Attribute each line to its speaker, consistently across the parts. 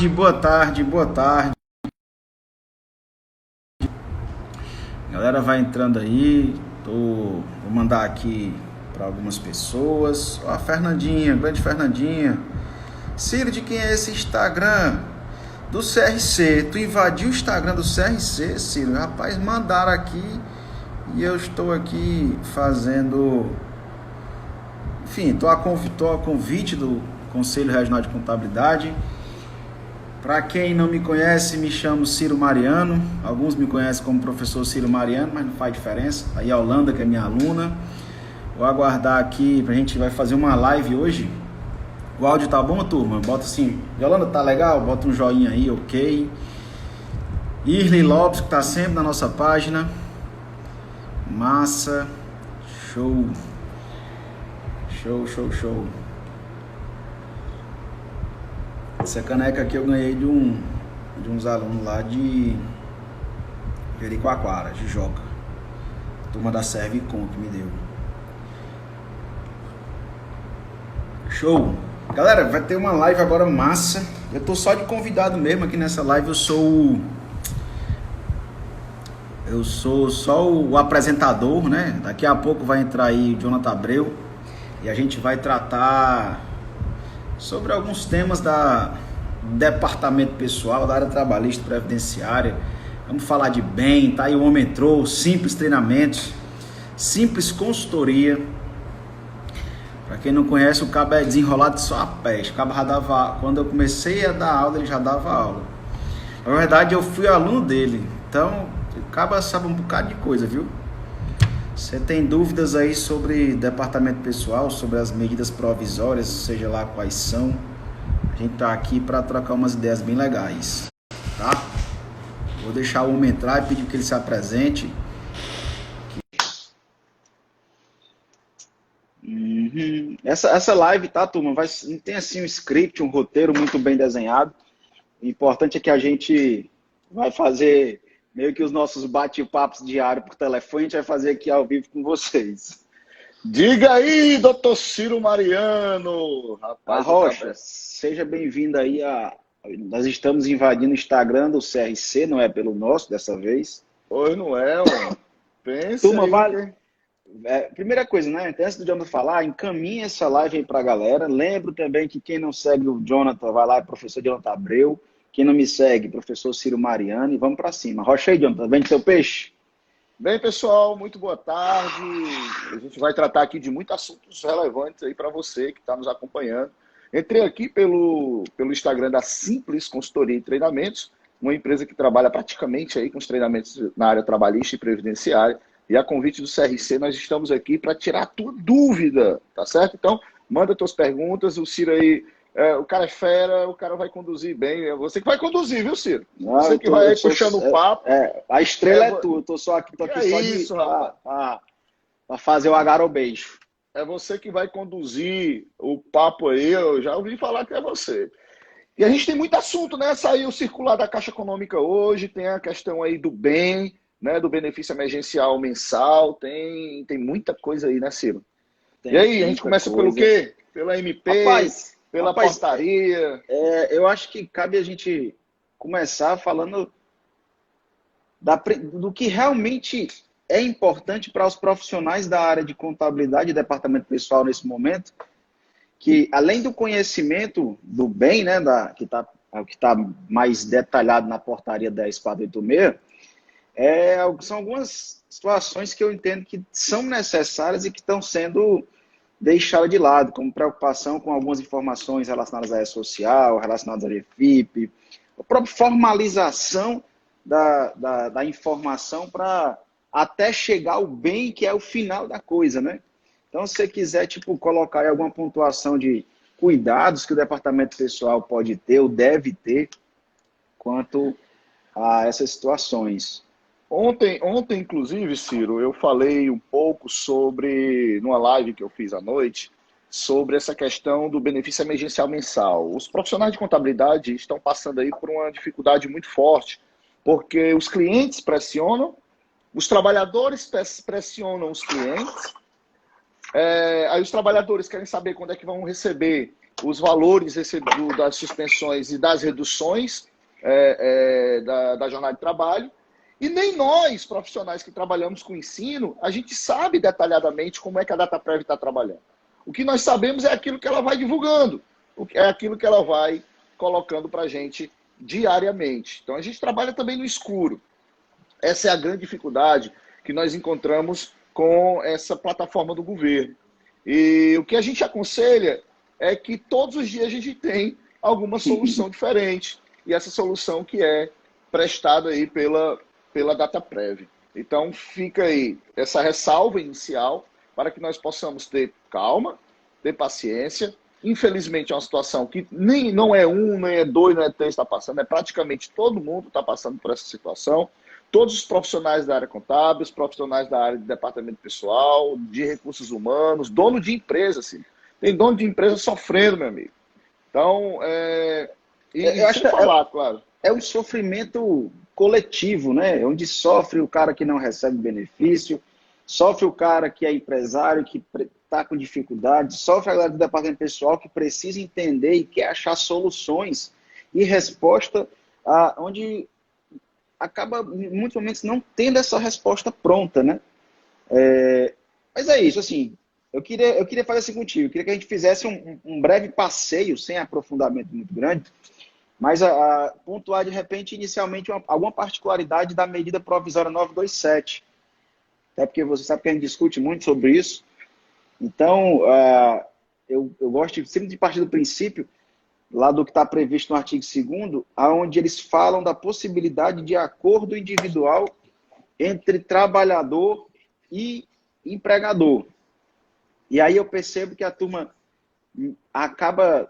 Speaker 1: Boa tarde, boa tarde. A galera vai entrando aí. Vou mandar aqui para algumas pessoas. Ó, a Fernandinha, grande Fernandinha. Ciro, de quem é esse Instagram? Do CRC. Tu invadiu o Instagram do CRC, Ciro? Rapaz, mandaram aqui e eu estou aqui fazendo... Enfim, estou a convite do Conselho Regional de Contabilidade. Para quem não me conhece, me chamo Ciro Mariano. Alguns me conhecem como professor Ciro Mariano, mas não faz diferença. Aí a Holanda, que é minha aluna. Vou aguardar aqui, a gente vai fazer uma live hoje. O áudio tá bom, turma? Bota assim, Yolanda, tá legal? Bota um joinha aí, ok. Irley Lopes, que tá sempre na nossa página. Massa. Show. Show. Essa caneca aqui eu ganhei de uns alunos lá de Jericoacoara, de Joca. Turma da Servicom que me deu. Show! Galera, vai ter uma live agora massa. Eu tô só de convidado mesmo aqui nessa live. Eu sou só o apresentador, né? Daqui a pouco vai entrar aí o Jonathan Abreu e a gente vai tratar sobre alguns temas do departamento pessoal, da área trabalhista previdenciária. Vamos falar de bem, tá aí o Homem Entrou, simples treinamentos, simples consultoria. Para quem não conhece, o cabo é desenrolado só a peste. O cabo já dava, quando eu comecei a dar aula, ele já dava aula. Na verdade, eu fui aluno dele. Então, o cabo sabe um bocado de coisa, viu? Você tem dúvidas aí sobre departamento pessoal, sobre as medidas provisórias, seja lá quais são, a gente tá aqui para trocar umas ideias bem legais, tá? Vou deixar o homem entrar e pedir que ele se apresente. Essa live, tá, turma? Não tem assim um script, um roteiro muito bem desenhado. O importante é que a gente vai fazer meio que os nossos bate-papos diários por telefone, a gente vai fazer aqui ao vivo com vocês.
Speaker 2: Diga aí, doutor Ciro Mariano.
Speaker 1: Rapaz, Rocha, seja bem-vindo aí Nós estamos invadindo o Instagram do CRC, não é pelo nosso dessa vez.
Speaker 2: Pois não é, mano. Pensa
Speaker 1: Turma,
Speaker 2: aí.
Speaker 1: vale... primeira coisa, né? Antes do Jonathan falar, encaminhe essa live aí pra galera. Lembro também que quem não segue o Jonathan, vai lá, é professor Jonathan Abreu. Quem não me segue, professor Ciro Mariano. E vamos pra cima. Rocha aí, Jonathan, vende seu peixe.
Speaker 2: Bem, pessoal, muito boa tarde. A gente vai tratar aqui de muitos assuntos relevantes aí para você que está nos acompanhando. Entrei aqui pelo Instagram da Simples Consultoria e Treinamentos, uma empresa que trabalha praticamente aí com os treinamentos na área trabalhista e previdenciária. E a convite do CRC, nós estamos aqui para tirar a tua dúvida, tá certo? Então, manda tuas perguntas, o Ciro aí, o cara é fera, o cara vai conduzir bem. É você que vai conduzir, viu, Ciro?
Speaker 1: Não,
Speaker 2: você que vai puxando o papo.
Speaker 1: A estrela é tua, eu tô aqui só para fazer o agarro beijo.
Speaker 2: É você que vai conduzir o papo aí, eu já ouvi falar que é você. E a gente tem muito assunto, né? Saiu o circular da Caixa Econômica hoje, tem a questão aí do bem, né? Do benefício emergencial mensal, tem muita coisa aí, né, Ciro? E aí, a gente começa pelo quê? Pela MP, pela portaria?
Speaker 1: Eu acho que cabe a gente começar falando do que realmente é importante para os profissionais da área de contabilidade e departamento pessoal nesse momento, que além do conhecimento do bem, né, que tá mais detalhado na portaria 10.486, são algumas situações que eu entendo que são necessárias e que estão sendo deixadas de lado, como preocupação com algumas informações relacionadas à área social, relacionadas à GFIP, a própria formalização da informação para até chegar ao bem, que é o final da coisa, né? Então, se você quiser, colocar aí alguma pontuação de cuidados que o departamento pessoal pode ter ou deve ter quanto a essas situações.
Speaker 2: Ontem, inclusive, Ciro, eu falei um pouco numa live que eu fiz à noite, sobre essa questão do benefício emergencial mensal. Os profissionais de contabilidade estão passando aí por uma dificuldade muito forte, porque os clientes pressionam, os trabalhadores pressionam os clientes, aí os trabalhadores querem saber quando é que vão receber os valores das suspensões e das reduções da jornada de trabalho. E nem nós, profissionais que trabalhamos com ensino, a gente sabe detalhadamente como é que a DataPrev está trabalhando. O que nós sabemos é aquilo que ela vai divulgando, é aquilo que ela vai colocando para a gente diariamente. Então, a gente trabalha também no escuro. Essa é a grande dificuldade que nós encontramos com essa plataforma do governo. E o que a gente aconselha é que todos os dias a gente tem alguma solução diferente. E essa solução que é prestada aí pela DataPrev. Então, fica aí essa ressalva inicial para que nós possamos ter calma, ter paciência. Infelizmente, é uma situação que nem não é um, nem é dois, nem é três está passando, é praticamente todo mundo está passando por essa situação. Todos os profissionais da área contábil, os profissionais da área de departamento pessoal, de recursos humanos, dono de empresa, assim. Tem dono de empresa sofrendo, meu amigo. Então,
Speaker 1: eu acho que
Speaker 2: claro.
Speaker 1: É um sofrimento coletivo, né? Onde sofre o cara que não recebe benefício, sofre o cara que é empresário, que está com dificuldade, sofre a galera do departamento pessoal que precisa entender e quer achar soluções e resposta onde acaba, em muitos momentos, não tendo essa resposta pronta, né? Mas é isso, assim, eu queria fazer assim contigo, eu queria que a gente fizesse um breve passeio, sem aprofundamento muito grande, mas pontuar de repente, inicialmente, alguma particularidade da medida provisória 927. Até porque você sabe que a gente discute muito sobre isso. Então, eu gosto sempre de partir do princípio, lá do que está previsto no artigo 2º, onde eles falam da possibilidade de acordo individual entre trabalhador e empregador. E aí eu percebo que a turma acaba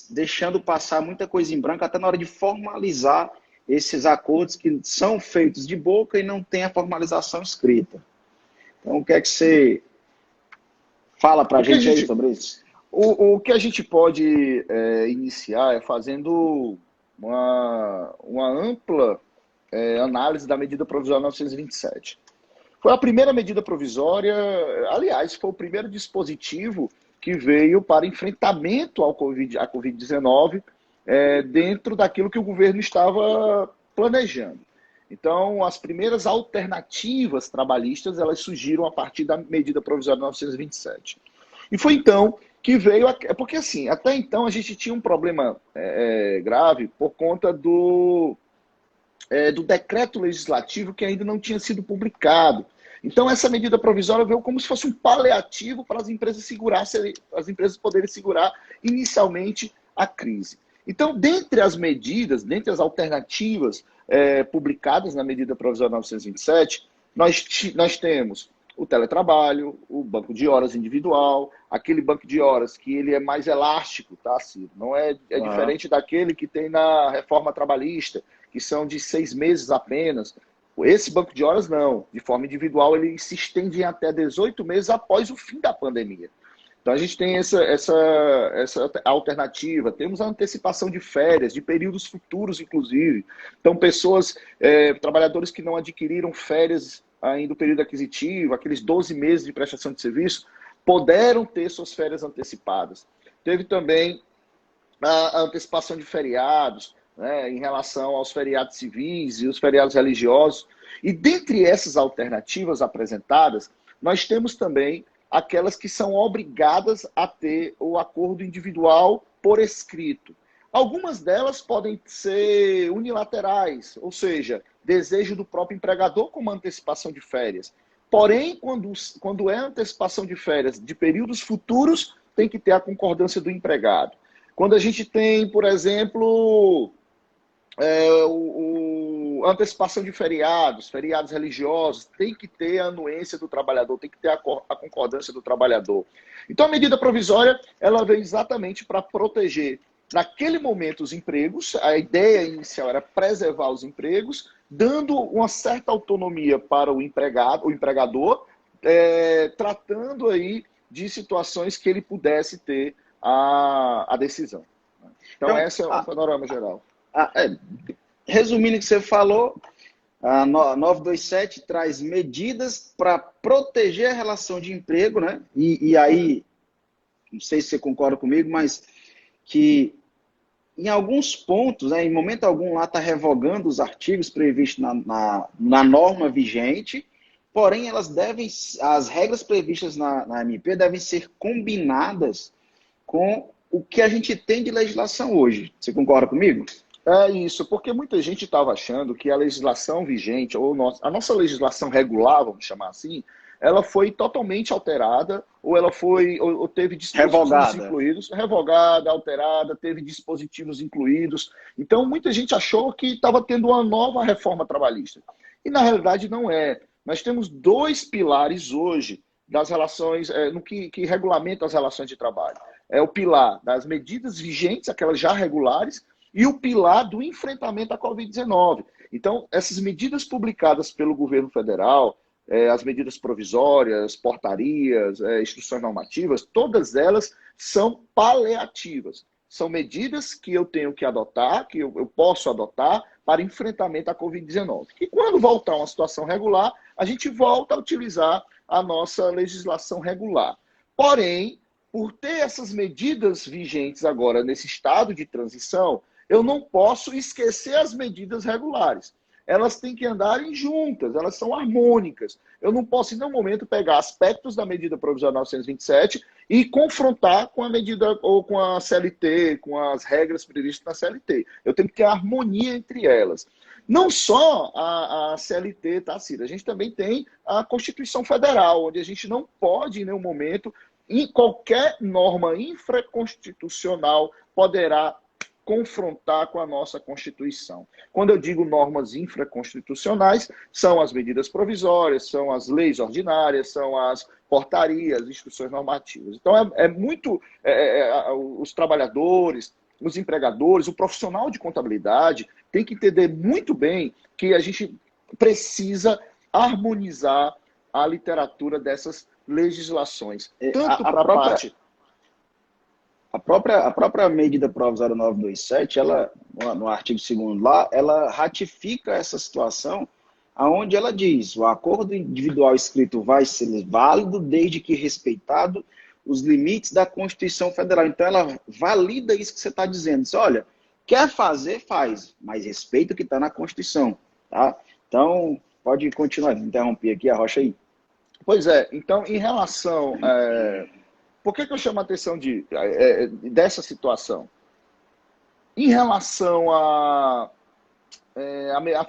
Speaker 1: deixando passar muita coisa em branco, até na hora de formalizar esses acordos que são feitos de boca e não tem a formalização escrita. Então, o que é que você fala para a gente aí sobre isso?
Speaker 2: O que a gente pode iniciar é fazendo uma ampla análise da medida provisória 927. Foi a primeira medida provisória, aliás, foi o primeiro dispositivo que veio para enfrentamento à Covid-19 dentro daquilo que o governo estava planejando. Então, as primeiras alternativas trabalhistas, elas surgiram a partir da medida provisória 927. E foi então que veio... Porque assim, até então a gente tinha um problema grave por conta do decreto legislativo que ainda não tinha sido publicado. Então, essa medida provisória veio como se fosse um paliativo para as empresas poderem segurar inicialmente a crise. Então, dentre as medidas, dentre as alternativas publicadas na medida provisória 927, nós temos o teletrabalho, o banco de horas individual, aquele banco de horas que ele é mais elástico, tá, Ciro? Não diferente daquele que tem na reforma trabalhista, que são de 6 meses apenas. Esse banco de horas não, de forma individual ele se estende em até 18 meses após o fim da pandemia. Então a gente tem essa alternativa, temos a antecipação de férias, de períodos futuros inclusive. Então trabalhadores que não adquiriram férias ainda no período aquisitivo, aqueles 12 meses de prestação de serviço, puderam ter suas férias antecipadas. Teve também a antecipação de feriados, né, em relação aos feriados civis e os feriados religiosos. E dentre essas alternativas apresentadas, nós temos também aquelas que são obrigadas a ter o acordo individual por escrito. Algumas delas podem ser unilaterais, ou seja, desejo do próprio empregador como antecipação de férias. Porém, quando é antecipação de férias de períodos futuros, tem que ter a concordância do empregado. Quando a gente tem, por exemplo, antecipação de feriados religiosos, tem que ter a anuência do trabalhador, tem que ter a concordância do trabalhador. Então, a medida provisória, ela veio exatamente para proteger, naquele momento, os empregos. A ideia inicial era preservar os empregos, dando uma certa autonomia para o empregador, tratando aí de situações que ele pudesse ter a decisão. Então esse é o panorama geral.
Speaker 1: Resumindo o que você falou, a 927 traz medidas para proteger a relação de emprego, né? E aí, não sei se você concorda comigo, mas que em alguns pontos, né, em momento algum lá está revogando os artigos previstos na norma vigente, porém as regras previstas na MP devem ser combinadas com o que a gente tem de legislação hoje. Você concorda comigo?
Speaker 2: É isso, porque muita gente estava achando que a legislação vigente, ou a nossa legislação regular, vamos chamar assim, ela foi totalmente alterada, ou ela foi, ou teve dispositivos incluídos, revogada, alterada, teve dispositivos incluídos. Então, muita gente achou que estava tendo uma nova reforma trabalhista. E, na realidade, não é. Nós temos dois pilares hoje das relações, no que regulamenta as relações de trabalho. É o pilar das medidas vigentes, aquelas já regulares, e o pilar do enfrentamento à Covid-19. Então, essas medidas publicadas pelo governo federal, as medidas provisórias, portarias, instruções normativas, todas elas são paliativas. São medidas que eu tenho que adotar, que eu posso adotar para enfrentamento à Covid-19. E quando voltar a uma situação regular, a gente volta a utilizar a nossa legislação regular. Porém, por ter essas medidas vigentes agora nesse estado de transição, eu não posso esquecer as medidas regulares. Elas têm que andar juntas, elas são harmônicas. Eu não posso, em nenhum momento, pegar aspectos da medida provisória 927 e confrontar com a medida ou com a CLT, com as regras previstas na CLT. Eu tenho que ter harmonia entre elas. Não só a CLT, tá, Cira? A gente também tem a Constituição Federal, onde a gente não pode, em nenhum momento, em qualquer norma infraconstitucional poderá confrontar com a nossa Constituição. Quando eu digo normas infraconstitucionais, são as medidas provisórias, são as leis ordinárias, são as portarias, instruções normativas. Então, os trabalhadores, os empregadores, o profissional de contabilidade tem que entender muito bem que a gente precisa harmonizar a literatura dessas legislações. Tanto para a parte...
Speaker 1: A própria medida provisória 927, ela, no artigo 2º lá, ela ratifica essa situação, aonde ela diz: o acordo individual escrito vai ser válido desde que respeitado os limites da Constituição Federal. Então, ela valida isso que você está dizendo. Diz, olha, quer fazer, faz, mas respeita o que está na Constituição. Tá? Então, pode continuar, interromper aqui, arrocha aí.
Speaker 2: Pois é, então, em relação... Por que eu chamo a atenção dessa situação? Em relação à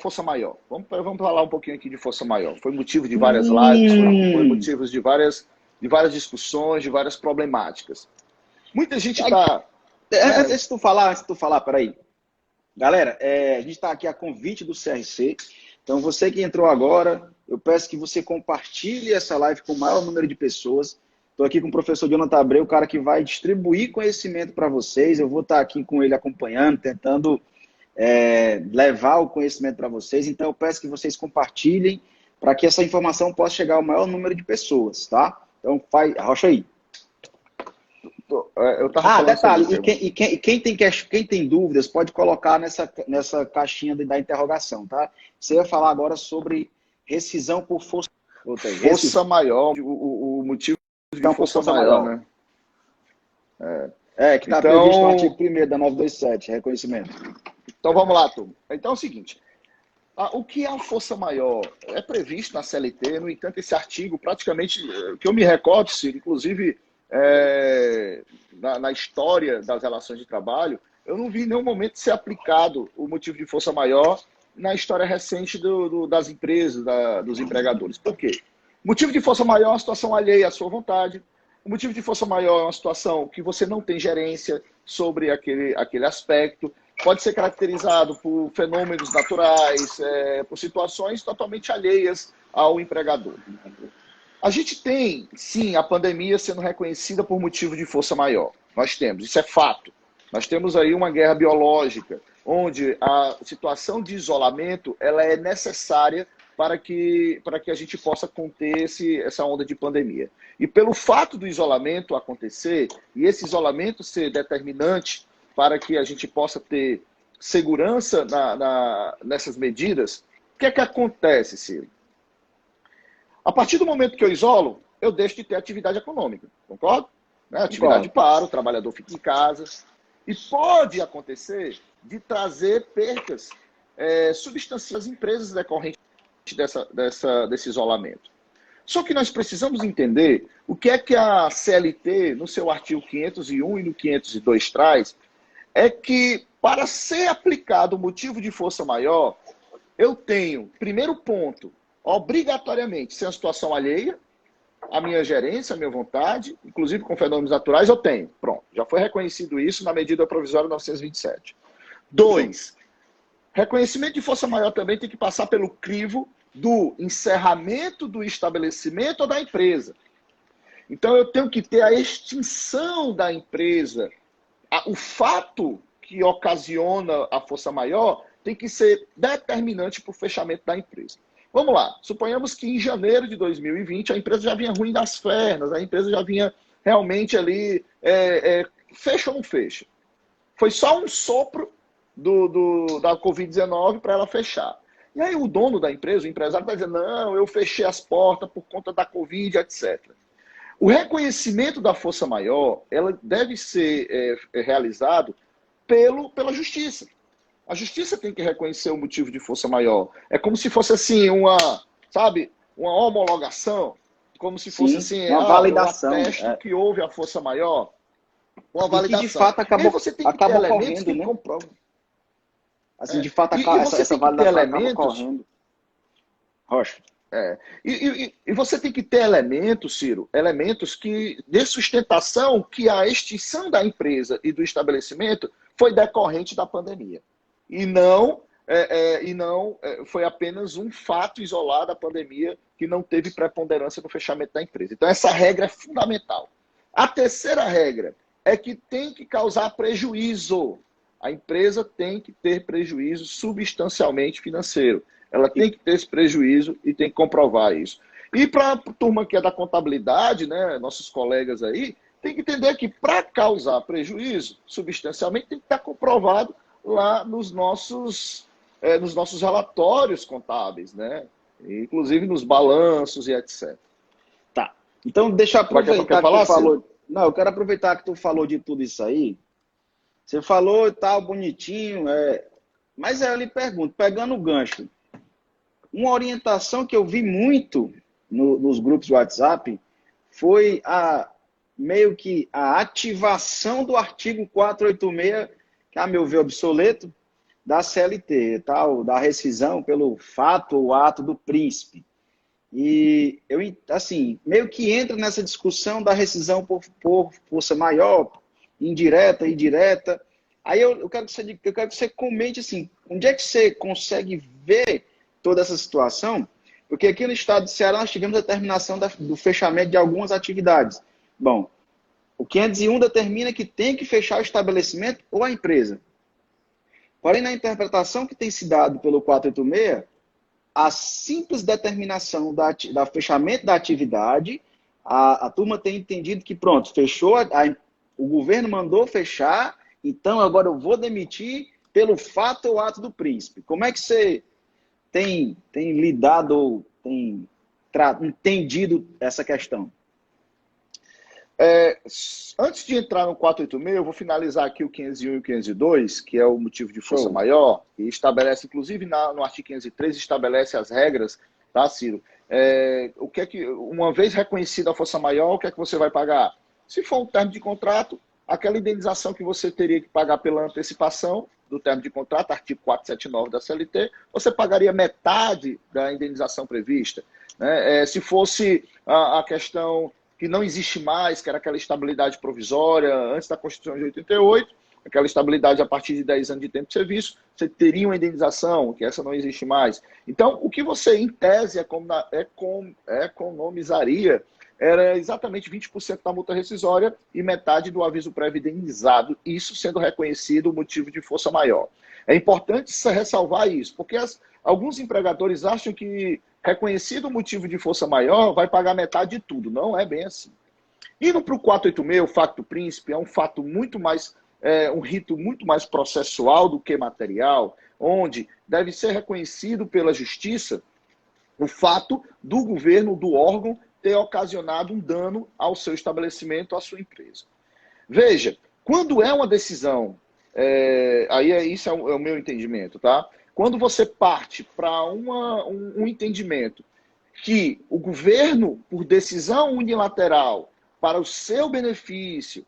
Speaker 2: Força Maior. Vamos falar um pouquinho aqui de Força Maior. Foi motivo de várias lives, foi motivo de várias discussões, de várias problemáticas. Muita gente está...
Speaker 1: Antes de tu falar, peraí. Galera, a gente está aqui a convite do CRC. Então, você que entrou agora, eu peço que você compartilhe essa live com o maior número de pessoas. Estou aqui com o professor Jonathan Abreu, o cara que vai distribuir conhecimento para vocês. Eu vou estar aqui com ele acompanhando, tentando levar o conhecimento para vocês. Então, eu peço que vocês compartilhem para que essa informação possa chegar ao maior número de pessoas, tá? Então, arrocha aí. Detalhe, quem tem dúvidas pode colocar nessa caixinha da interrogação, tá? Você vai falar agora sobre rescisão por força
Speaker 2: maior, o motivo de força maior, né?
Speaker 1: Que está previsto no artigo 1º da 927, reconhecimento.
Speaker 2: Então vamos lá, turma. Então é o seguinte, o que é a força maior? É previsto na CLT, no entanto, esse artigo praticamente, que eu me recordo, Ciro, inclusive na história das relações de trabalho, eu não vi em nenhum momento ser aplicado o motivo de força maior na história recente das empresas, dos empregadores. Por quê? O motivo de força maior é uma situação alheia à sua vontade. O motivo de força maior é uma situação que você não tem gerência sobre aquele aspecto. Pode ser caracterizado por fenômenos naturais, por situações totalmente alheias ao empregador. A gente tem, sim, a pandemia sendo reconhecida por motivo de força maior. Nós temos, isso é fato. Nós temos aí uma guerra biológica, onde a situação de isolamento ela é necessária para que a gente possa conter essa onda de pandemia. E pelo fato do isolamento acontecer, e esse isolamento ser determinante para que a gente possa ter segurança nessas medidas, o que é que acontece, Ciro? A partir do momento que eu isolo, eu deixo de ter atividade econômica, concordo? A atividade para, o trabalhador fica em casa. E pode acontecer de trazer percas substanciais às empresas decorrentes desse isolamento. Só que nós precisamos entender o que é que a CLT, no seu artigo 501 e no 502 traz, é que para ser aplicado o motivo de força maior, eu tenho, primeiro ponto, obrigatoriamente, sem a situação alheia, a minha gerência, a minha vontade, inclusive com fenômenos naturais, eu tenho. Pronto, já foi reconhecido isso na medida provisória 927. 2, reconhecimento de força maior também tem que passar pelo crivo do encerramento do estabelecimento ou da empresa. Então eu tenho que ter a extinção da empresa. O fato que ocasiona a força maior tem que ser determinante para o fechamento da empresa. Vamos lá, suponhamos que em janeiro de 2020 a empresa já vinha ruim das pernas, a empresa já vinha realmente ali, fecha ou não fecha? Foi só um sopro da Covid-19 para ela fechar. E aí o dono da empresa, o empresário, está dizendo, não, eu fechei as portas por conta da Covid, etc. O reconhecimento da força maior, ela deve ser realizado pela justiça. A justiça tem que reconhecer o motivo de força maior. É como se fosse assim, uma homologação, como se fosse assim,
Speaker 3: uma validação.
Speaker 2: Eu atesto que houve a força maior. Uma validação.
Speaker 3: E que de fato acabou,
Speaker 2: você tem que ter elementos que comprovam.
Speaker 3: Assim, de fato, essa validação acaba correndo.
Speaker 2: Rocha. E você tem que ter elementos, Ciro, elementos de sustentação que a extinção da empresa e do estabelecimento foi decorrente da pandemia. E não foi apenas um fato isolado da pandemia que não teve preponderância no fechamento da empresa. Então, essa regra é fundamental. A terceira regra é que tem que causar prejuízo. A empresa tem que ter prejuízo substancialmente financeiro. Ela tem que ter esse prejuízo e tem que comprovar isso. E para a turma que é da contabilidade, né, nossos colegas aí, tem que entender que para causar prejuízo substancialmente tem que estar comprovado lá nos nossos relatórios contábeis, né? Inclusive nos balanços e etc.
Speaker 3: Tá. Então, deixa eu aproveitar que
Speaker 2: tu
Speaker 3: falou. Não, eu quero aproveitar que tu falou de tudo isso aí. Você falou e tal, bonitinho, mas aí eu lhe pergunto, pegando o gancho, uma orientação que eu vi muito nos grupos do WhatsApp foi meio que a ativação do artigo 486, que a meu ver obsoleto, da CLT, tal, da rescisão pelo fato ou ato do príncipe. E eu, assim, meio que entra nessa discussão da rescisão por força maior, indireta e direta. Aí eu quero que você comente assim, onde é que você consegue ver toda essa situação? Porque aqui no estado do Ceará nós tivemos a determinação do fechamento de algumas atividades. Bom, o 501 determina que tem que fechar o estabelecimento ou a empresa. Porém, na interpretação que tem se dado pelo 486, a simples determinação da fechamento da atividade, a turma tem entendido que pronto, fechou, o governo mandou fechar, então agora eu vou demitir pelo fato ou ato do príncipe. Como é que você tem lidado ou tem entendido essa questão?
Speaker 2: Antes de entrar no 486, eu vou finalizar aqui o 501 e o 502, que é o motivo de força maior, e estabelece, inclusive no artigo 503, estabelece as regras, tá, Ciro? O que é que, uma vez reconhecida a força maior, o que é que você vai pagar? Se for um termo de contrato, aquela indenização que você teria que pagar pela antecipação do termo de contrato, artigo 479 da CLT, você pagaria metade da indenização prevista, né? Se fosse a questão que não existe mais, que era aquela estabilidade provisória antes da Constituição de 88, aquela estabilidade a partir de 10 anos de tempo de serviço, você teria uma indenização, que essa não existe mais. Então, o que você, em tese, economizaria era exatamente 20% da multa rescisória e metade do aviso prévio indenizado, isso sendo reconhecido o motivo de força maior. É importante ressalvar isso, porque alguns empregadores acham que reconhecido o motivo de força maior, vai pagar metade de tudo. Não é bem assim. Indo para o 486, o fato do príncipe, é um fato muito mais, um rito muito mais processual do que material, onde deve ser reconhecido pela justiça o fato do governo, do órgão, ter ocasionado um dano ao seu estabelecimento, à sua empresa. Veja, quando é uma decisão Isso é o meu entendimento, tá? Quando você parte para um entendimento que o governo, por decisão unilateral, para o seu benefício,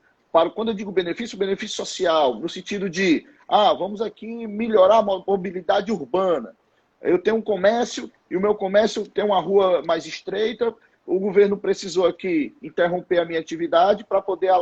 Speaker 2: quando eu digo benefício, benefício social, no sentido de, vamos aqui melhorar a mobilidade urbana. Eu tenho um comércio e o meu comércio tem uma rua mais estreita, o governo precisou aqui interromper a minha atividade para poder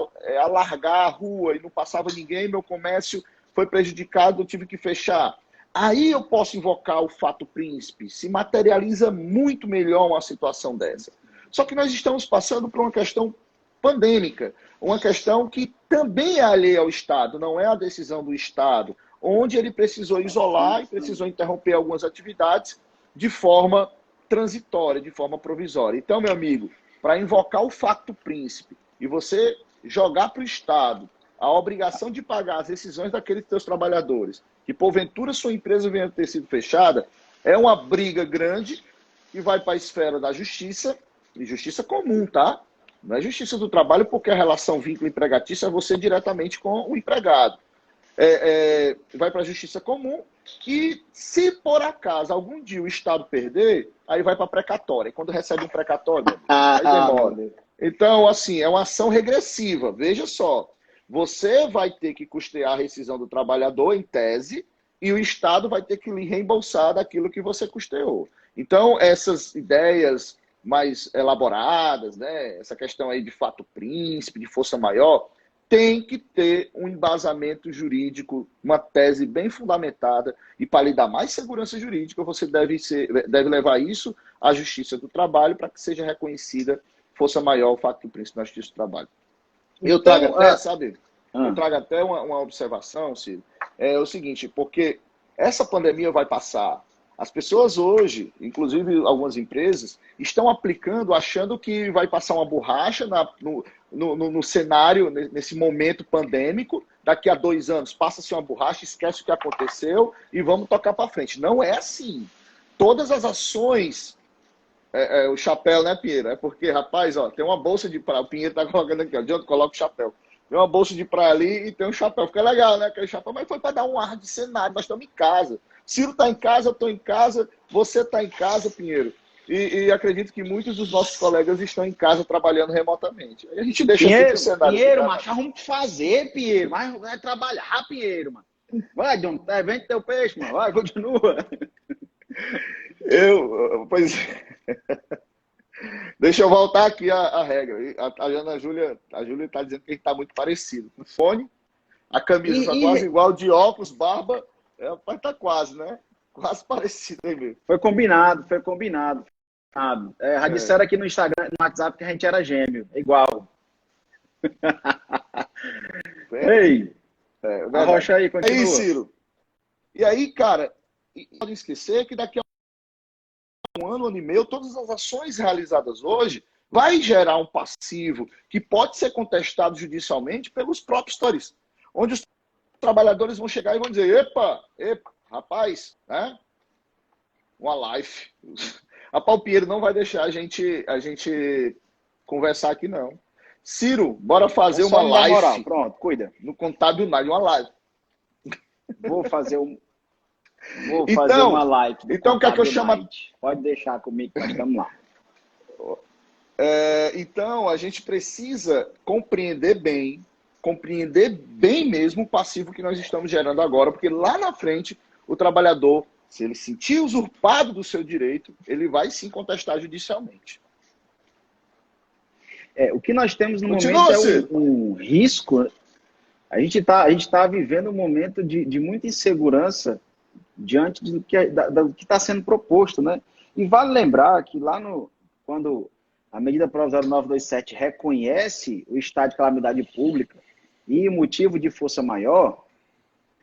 Speaker 2: alargar a rua e não passava ninguém, meu comércio foi prejudicado, eu tive que fechar. Aí eu posso invocar o fato príncipe, se materializa muito melhor uma situação dessa. Só que nós estamos passando por uma questão pandêmica, uma questão que também é alheia ao Estado, não é a decisão do Estado, onde ele precisou isolar e precisou interromper algumas atividades de forma transitória, de forma provisória. Então, meu amigo, para invocar o fato príncipe e você jogar para o Estado a obrigação de pagar as rescisões daqueles teus trabalhadores, que porventura sua empresa venha a ter sido fechada, é uma briga grande que vai para a esfera da justiça, e justiça comum, tá? Não é justiça do trabalho, porque a relação vínculo empregatício é você diretamente com o empregado. Vai para a justiça comum, que se por acaso algum dia o Estado perder, aí vai para a precatória. E quando recebe um precatório, aí demora. Então, assim, é uma ação regressiva. Veja só, você vai ter que custear a rescisão do trabalhador, em tese, e o Estado vai ter que lhe reembolsar daquilo que você custeou. Então, essas ideias mais elaboradas, né, essa questão aí de fato príncipe, de força maior, tem que ter um embasamento jurídico, uma tese bem fundamentada, e para lhe dar mais segurança jurídica, você deve levar isso à Justiça do Trabalho para que seja reconhecida força maior o fato príncipe na Justiça do Trabalho. Eu trago até, sabe, eu trago até uma observação, Ciro, é o seguinte, porque essa pandemia vai passar. As pessoas hoje, inclusive algumas empresas, estão aplicando, achando que vai passar uma borracha no cenário, nesse momento pandêmico. Daqui a 2 anos passa-se uma borracha, esquece o que aconteceu e vamos tocar para frente. Não é assim. Todas as ações, o chapéu, né, Pinheiro? É porque, rapaz, ó, tem uma bolsa de praia, o Pinheiro está colocando aqui, ó, de onde coloca o chapéu. Tem uma bolsa de praia ali e tem um chapéu. Fica legal, né, aquele chapéu, mas foi para dar um ar de cenário, nós estamos em casa. Ciro está em casa, eu estou em casa, você está em casa, Pinheiro. E acredito que muitos dos nossos colegas estão em casa trabalhando remotamente. Aí a gente deixa
Speaker 3: Pinheiro,
Speaker 2: o cenário.
Speaker 3: Pinheiro, mas arruma o que fazer, Pinheiro. Mas vai trabalhar, Pinheiro, mano. Vai, John, vende teu peixe, mano. Vai, continua.
Speaker 2: Pois deixa eu voltar aqui a regra. A Ana Júlia está dizendo que a gente está muito parecido. Com fone, a camisa está quase igual, de óculos, barba. Mas tá quase, né? Quase parecido aí mesmo.
Speaker 3: Foi combinado. Já disseram aqui no Instagram, no WhatsApp, que a gente era gêmeo. Igual. Ei! Arrocha aí, continua.
Speaker 2: Aí, Ciro. E aí, cara, não esquecer que daqui a um ano e meio, todas as ações realizadas hoje vai gerar um passivo que pode ser contestado judicialmente pelos próprios touristas. Onde os trabalhadores vão chegar e vão dizer, epa, rapaz, né? Uma live. A Palpieiro não vai deixar a gente conversar aqui, não. Ciro, bora fazer uma live.
Speaker 3: Moral. Pronto, cuida.
Speaker 2: No Contábil Night, uma live.
Speaker 3: Vou fazer uma live.
Speaker 2: Então, o que é que eu chamo?
Speaker 3: Pode deixar comigo, nós estamos lá.
Speaker 2: Então, a gente precisa compreender bem mesmo o passivo que nós estamos gerando agora, porque lá na frente, o trabalhador, se ele sentir usurpado do seu direito, ele vai sim contestar judicialmente.
Speaker 3: O que nós temos no momento é um risco. A gente tá vivendo um momento de muita insegurança diante do que está sendo proposto, né? E vale lembrar que quando a medida provisória 927 reconhece o estado de calamidade pública e o motivo de força maior,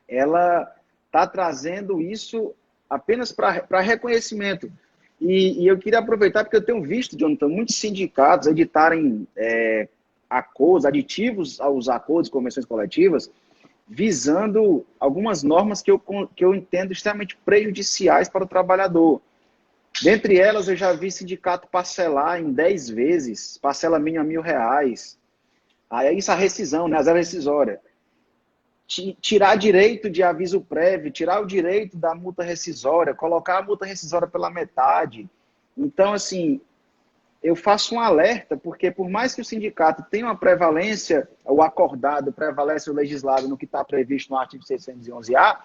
Speaker 3: ela está trazendo isso apenas para reconhecimento. E eu queria aproveitar, porque eu tenho visto, Jonathan, muitos sindicatos editarem acordos, aditivos aos acordos e convenções coletivas, visando algumas normas que eu entendo extremamente prejudiciais para o trabalhador. Dentre elas, eu já vi sindicato parcelar em 10 vezes, parcela mínima R$ 1.000. Aí isso a rescisão, né? A zero rescisória. tirar direito de aviso prévio, tirar o direito da multa rescisória, colocar a multa rescisória pela metade. Então, assim, eu faço um alerta, porque por mais que o sindicato tenha uma prevalência, o acordado prevalece o legislado no que está previsto no artigo 611-A,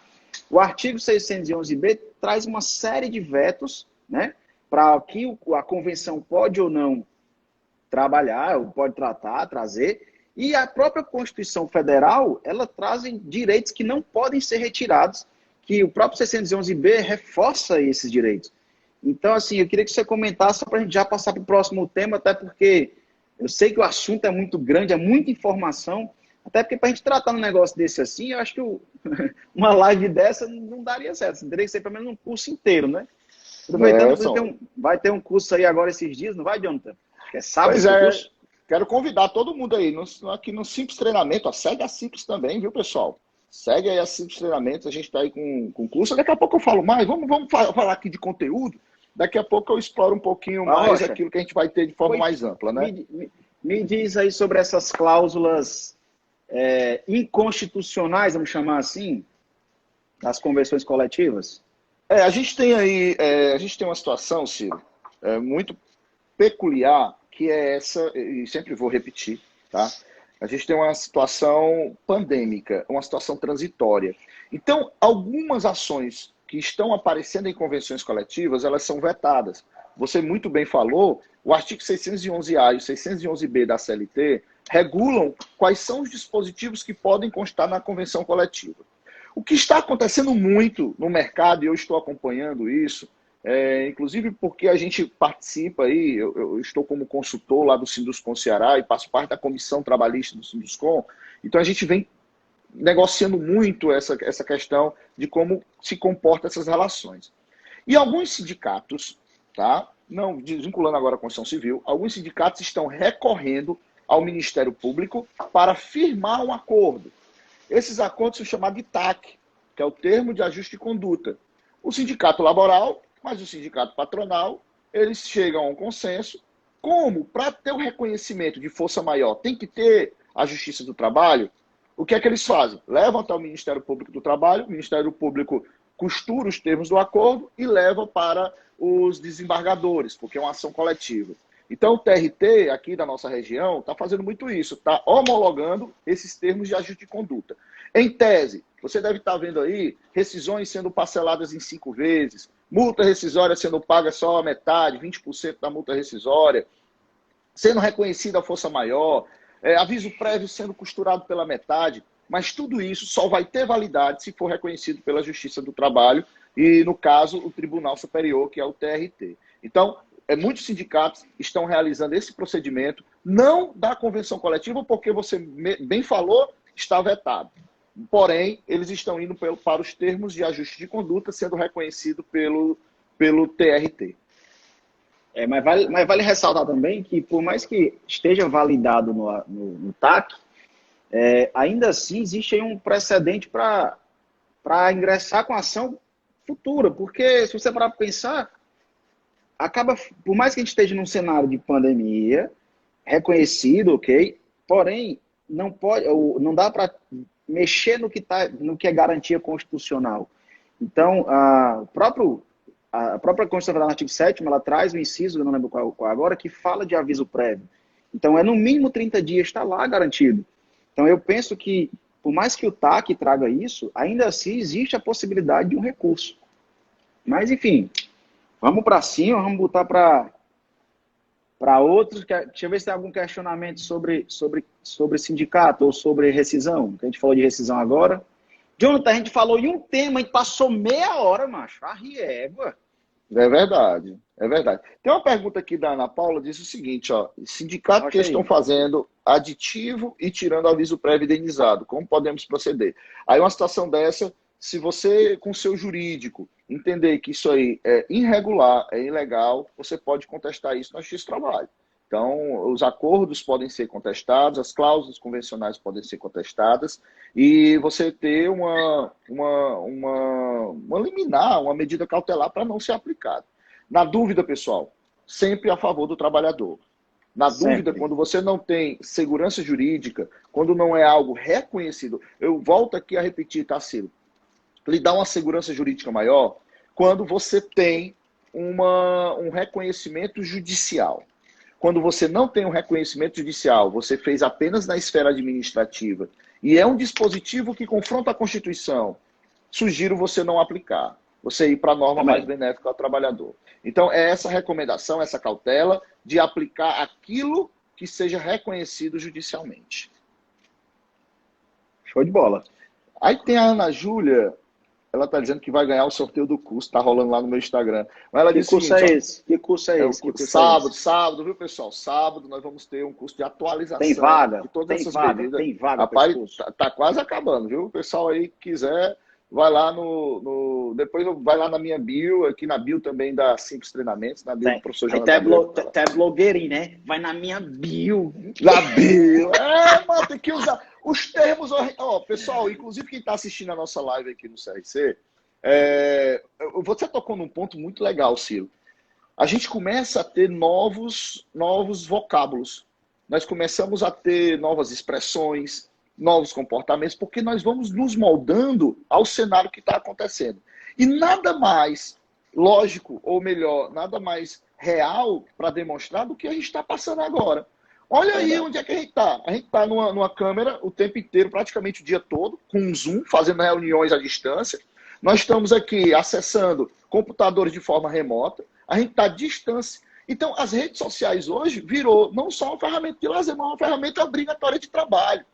Speaker 3: o artigo 611-B traz uma série de vetos, né, para que a convenção pode ou não trabalhar, ou pode trazer, e a própria Constituição Federal, ela traz direitos que não podem ser retirados, que o próprio 611-B reforça esses direitos. Então, assim, eu queria que você comentasse para a gente já passar para o próximo tema, até porque eu sei que o assunto é muito grande, é muita informação, até porque para a gente tratar um negócio desse assim, eu acho que uma live dessa não daria certo. Você teria que ser pelo menos um curso inteiro, né? Aproveitando, vai ter um curso aí agora esses dias, não vai, Jonathan? É sábado
Speaker 2: Pois é,
Speaker 3: curso?
Speaker 2: quero convidar todo mundo aí, aqui no Simples Treinamento, ó, segue a Simples também, viu, pessoal? Segue aí a Simples Treinamento, a gente está aí com curso. Daqui a pouco eu falo mais, vamos falar aqui de conteúdo. Daqui a pouco eu exploro um pouquinho mais aquilo que a gente vai ter de forma mais ampla, né?
Speaker 3: Me diz aí sobre essas cláusulas inconstitucionais, vamos chamar assim, das convenções coletivas.
Speaker 2: A gente tem aí, a gente tem uma situação, Ciro, muito peculiar, que é essa, e sempre vou repetir, tá? A gente tem uma situação pandêmica, uma situação transitória. Então, algumas ações que estão aparecendo em convenções coletivas, elas são vetadas. Você muito bem falou, o artigo 611-A e o 611-B da CLT regulam quais são os dispositivos que podem constar na convenção coletiva. O que está acontecendo muito no mercado, e eu estou acompanhando isso, inclusive porque a gente participa aí, eu estou como consultor lá do Sinduscom Ceará e faço parte da comissão trabalhista do Sinduscom, então a gente vem negociando muito essa questão de como se comportam essas relações. E alguns sindicatos, tá? Não desvinculando agora a Constituição Civil, alguns sindicatos estão recorrendo ao Ministério Público para firmar um acordo. Esses acordos são chamados de TAC, que é o termo de ajuste de conduta. O sindicato laboral, mas o sindicato patronal, eles chegam a um consenso, como para ter o reconhecimento de força maior tem que ter a Justiça do Trabalho. O que é que eles fazem? Levam até o Ministério Público do Trabalho, o Ministério Público costura os termos do acordo e leva para os desembargadores, porque é uma ação coletiva. Então, o TRT, aqui da nossa região, está fazendo muito isso, está homologando esses termos de ajuste de conduta. Em tese, você deve estar vendo aí rescisões sendo parceladas em 5 vezes, multa rescisória sendo paga só a metade, 20% da multa rescisória, sendo reconhecida a força maior, aviso prévio sendo costurado pela metade, mas tudo isso só vai ter validade se for reconhecido pela Justiça do Trabalho e, no caso, o Tribunal Superior, que é o TRT. Então, muitos sindicatos estão realizando esse procedimento, não da convenção coletiva, porque você bem falou, está vetado. Porém, eles estão indo para os termos de ajuste de conduta, sendo reconhecido pelo TRT.
Speaker 3: Mas vale ressaltar também que, por mais que esteja validado no TAC, ainda assim existe aí um precedente para ingressar com ação futura, porque se você parar para pensar, por mais que a gente esteja num cenário de pandemia, reconhecido, ok, porém, não dá para mexer no que é garantia constitucional. Então, a própria Constituição Federal, no artigo 7º, ela traz o inciso, eu não lembro qual agora, que fala de aviso prévio. Então, no mínimo 30 dias, está lá garantido. Então, eu penso que, por mais que o TAC traga isso, ainda assim existe a possibilidade de um recurso. Mas, enfim, vamos para cima, vamos botar para outros. Deixa eu ver se tem algum questionamento sobre sindicato ou sobre rescisão, que a gente falou de rescisão agora. Jonathan, a gente falou em um tema, a gente passou meia hora, macho. A riégua.
Speaker 2: É verdade, é verdade. Tem uma pergunta aqui da Ana Paula, diz o seguinte, ó, sindicato que estão fazendo aditivo e tirando aviso prévio indenizado, como podemos proceder? Aí uma situação dessa, se você, com seu jurídico, entender que isso aí é irregular, é ilegal, você pode contestar isso na Justiça do Trabalho. Então, os acordos podem ser contestados, as cláusulas convencionais podem ser contestadas, e você ter uma liminar, uma medida cautelar para não ser aplicado. Na dúvida, pessoal, sempre a favor do trabalhador. Na
Speaker 3: Sempre.
Speaker 2: dúvida, quando você não tem segurança jurídica, quando não é algo reconhecido, eu volto aqui a repetir, tá, Ciro? Lhe dá uma segurança jurídica maior quando você tem um reconhecimento judicial. Quando você não tem um reconhecimento judicial, você fez apenas na esfera administrativa e é um dispositivo que confronta a Constituição, sugiro você não aplicar. Você ir para a norma mais benéfica ao trabalhador. Então, é essa recomendação, essa cautela de aplicar aquilo que seja reconhecido judicialmente.
Speaker 3: Show de bola.
Speaker 2: Aí tem a Ana Júlia, ela está dizendo que vai ganhar o sorteio do curso, está rolando lá no meu Instagram. Mas ela
Speaker 3: Que
Speaker 2: disse o
Speaker 3: curso
Speaker 2: seguinte,
Speaker 3: é esse? Que curso é esse?
Speaker 2: Sábado, viu, pessoal? Sábado nós vamos ter um curso de atualização
Speaker 3: Tem vaga?
Speaker 2: de todas
Speaker 3: Tem
Speaker 2: essas
Speaker 3: vaga?
Speaker 2: medidas.
Speaker 3: Tem vaga?
Speaker 2: Rapaz, tá quase acabando, viu? O pessoal aí que quiser, vai lá depois vai lá na minha bio, aqui na bio também da Simples Treinamentos, na bio do professor
Speaker 3: Aí
Speaker 2: Jonathan.
Speaker 3: tá blogueirinho, né? Vai na minha bio.
Speaker 2: Na bio. Mano, tem que usar os termos. Ó, pessoal, inclusive quem está assistindo a nossa live aqui no CRC, você tocou num ponto muito legal, Ciro. A gente começa a ter novos vocábulos. Nós começamos a ter novas expressões, novos comportamentos, porque nós vamos nos moldando ao cenário que está acontecendo. E nada mais lógico, ou melhor, nada mais real para demonstrar do que a gente está passando agora. Olha aí onde é que a gente está. A gente está numa câmera o tempo inteiro, praticamente o dia todo, com um Zoom, fazendo reuniões à distância. Nós estamos aqui acessando computadores de forma remota. A gente está à distância. Então, as redes sociais hoje virou não só uma ferramenta de lazer, mas uma ferramenta obrigatória de trabalho.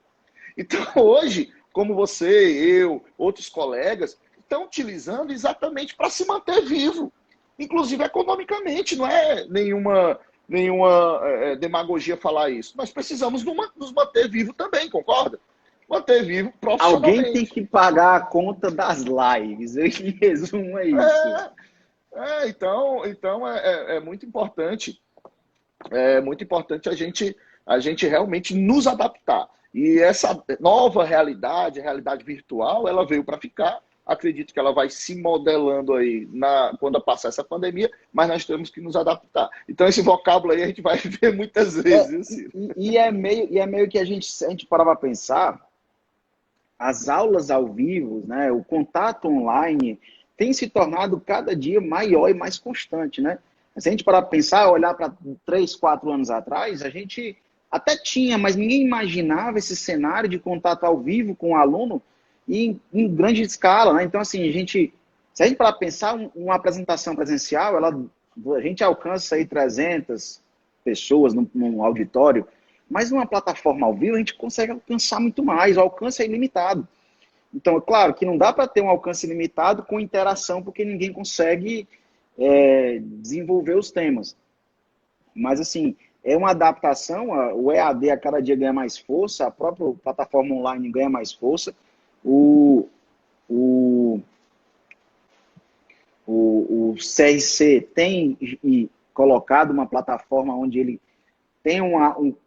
Speaker 2: Então, hoje, como você, eu, outros colegas, estão utilizando exatamente para se manter vivo, inclusive economicamente. Não é nenhuma demagogia falar isso. Nós precisamos nos manter vivo também, concorda? Manter vivo profissionalmente.
Speaker 3: Alguém tem que pagar a conta das lives. Em resumo, é isso.
Speaker 2: Então é muito importante. É muito importante a gente realmente nos adaptar. E essa nova realidade, a realidade virtual, ela veio para ficar. Acredito que ela vai se modelando aí quando passar essa pandemia, mas nós temos que nos adaptar. Então, esse vocábulo aí a gente vai ver muitas vezes.
Speaker 3: E é meio que a gente parava para pensar, as aulas ao vivo, né, o contato online tem se tornado cada dia maior e mais constante, né? Se a gente parar para pensar, olhar para 3, 4 anos atrás, a gente até tinha, mas ninguém imaginava esse cenário de contato ao vivo com o aluno em grande escala, né? Então, assim, se a gente parar para pensar, uma apresentação presencial, a gente alcança aí 300 pessoas num auditório, mas numa plataforma ao vivo a gente consegue alcançar muito mais, o alcance é ilimitado. Então, é claro que não dá para ter um alcance ilimitado com interação, porque ninguém consegue desenvolver os temas. Mas, assim, é uma adaptação, o EAD a cada dia ganha mais força, a própria plataforma online ganha mais força, o CRC tem colocado uma plataforma onde ele tem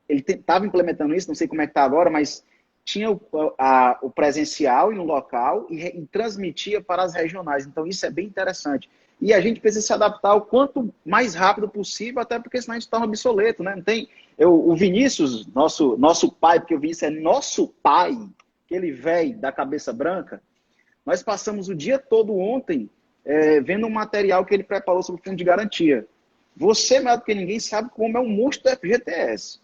Speaker 3: ele estava implementando isso, não sei como é que está agora, mas tinha o presencial em um local e transmitia para as regionais. Então, isso é bem interessante. E a gente precisa se adaptar o quanto mais rápido possível, até porque senão a gente está obsoleto, né? Não tem, o Vinícius, nosso pai, porque o Vinícius é nosso pai, aquele velho da cabeça branca, nós passamos o dia todo ontem vendo um material que ele preparou sobre o fundo de garantia. Você, melhor do que ninguém, sabe como é um monstro do FGTS.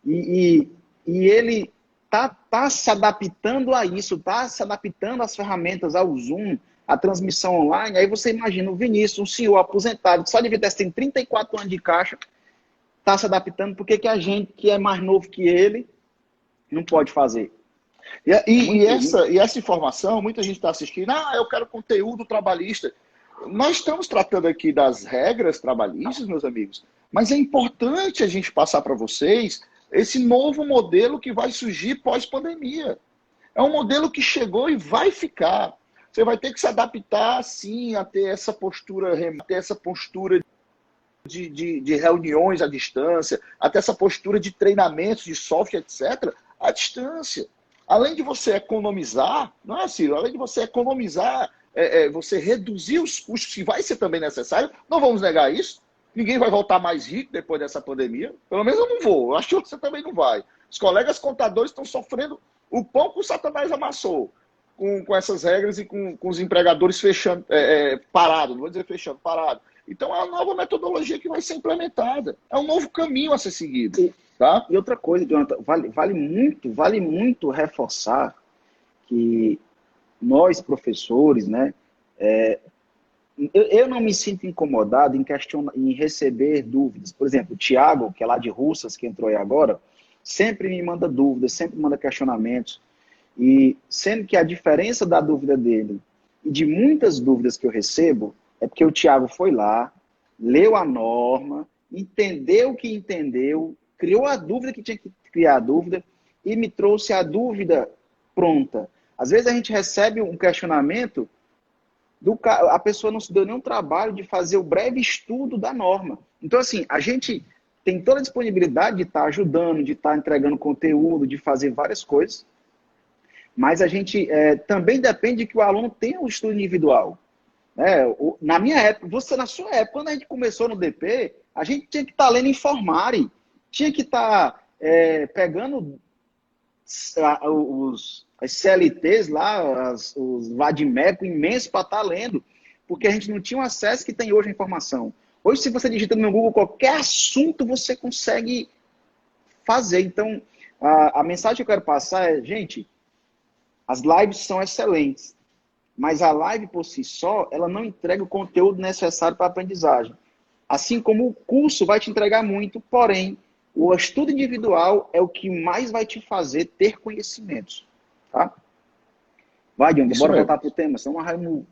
Speaker 3: E ele tá se adaptando a isso, está se adaptando às ferramentas, ao Zoom, à transmissão online. Aí você imagina o Vinícius, um senhor aposentado, que só de VTS tem 34 anos de caixa, está se adaptando. Por que a gente, que é mais novo que ele, não pode fazer?
Speaker 2: E essa informação, muita gente está assistindo, eu quero conteúdo trabalhista. Nós estamos tratando aqui das regras trabalhistas, meus amigos, mas é importante a gente passar para vocês esse novo modelo que vai surgir pós-pandemia. É um modelo que chegou e vai ficar. Você vai ter que se adaptar, sim, a ter essa postura de reuniões à distância, até essa postura de treinamentos, de software, etc., à distância. Além de você economizar, não é, Ciro? Além de você economizar, você reduzir os custos, que vai ser também necessário, não vamos negar isso. Ninguém vai voltar mais rico depois dessa pandemia. Pelo menos eu não vou. Eu acho que você também não vai. Os colegas contadores estão sofrendo o pão que o Satanás amassou com essas regras e com os empregadores fechando, parado. Não vou dizer fechando, parado. Então é uma nova metodologia que vai ser implementada. É um novo caminho a ser seguido. Tá?
Speaker 3: E outra coisa, Jonathan, vale muito reforçar que nós, professores, né, eu não me sinto incomodado em receber dúvidas. Por exemplo, o Thiago, que é lá de Russas, que entrou aí agora, sempre me manda dúvidas, sempre manda questionamentos. E sendo que a diferença da dúvida dele e de muitas dúvidas que eu recebo é porque o Thiago foi lá, leu a norma, entendeu o que entendeu, criou a dúvida que tinha que criar a dúvida e me trouxe a dúvida pronta. Às vezes a gente recebe um questionamento, a pessoa não se deu nenhum trabalho de fazer o breve estudo da norma. Então, assim, a gente tem toda a disponibilidade de estar ajudando, de estar entregando conteúdo, de fazer várias coisas, mas a gente também depende que o aluno tenha um estudo individual. Na minha época, na sua época, quando a gente começou no DP, a gente tinha que estar lendo Informare, tinha que estar pegando as CLTs lá, os Vadimeco imensos para estar lendo, porque a gente não tinha o acesso que tem hoje à informação. Hoje, se você digita no Google qualquer assunto, você consegue fazer. Então, a mensagem que eu quero passar é, gente, as lives são excelentes, mas a live por si só, ela não entrega o conteúdo necessário para a aprendizagem. Assim como o curso vai te entregar muito, porém, o estudo individual é o que mais vai te fazer ter conhecimentos. Tá? Vai, Diogo, bora voltar para o tema, senão Raimundo.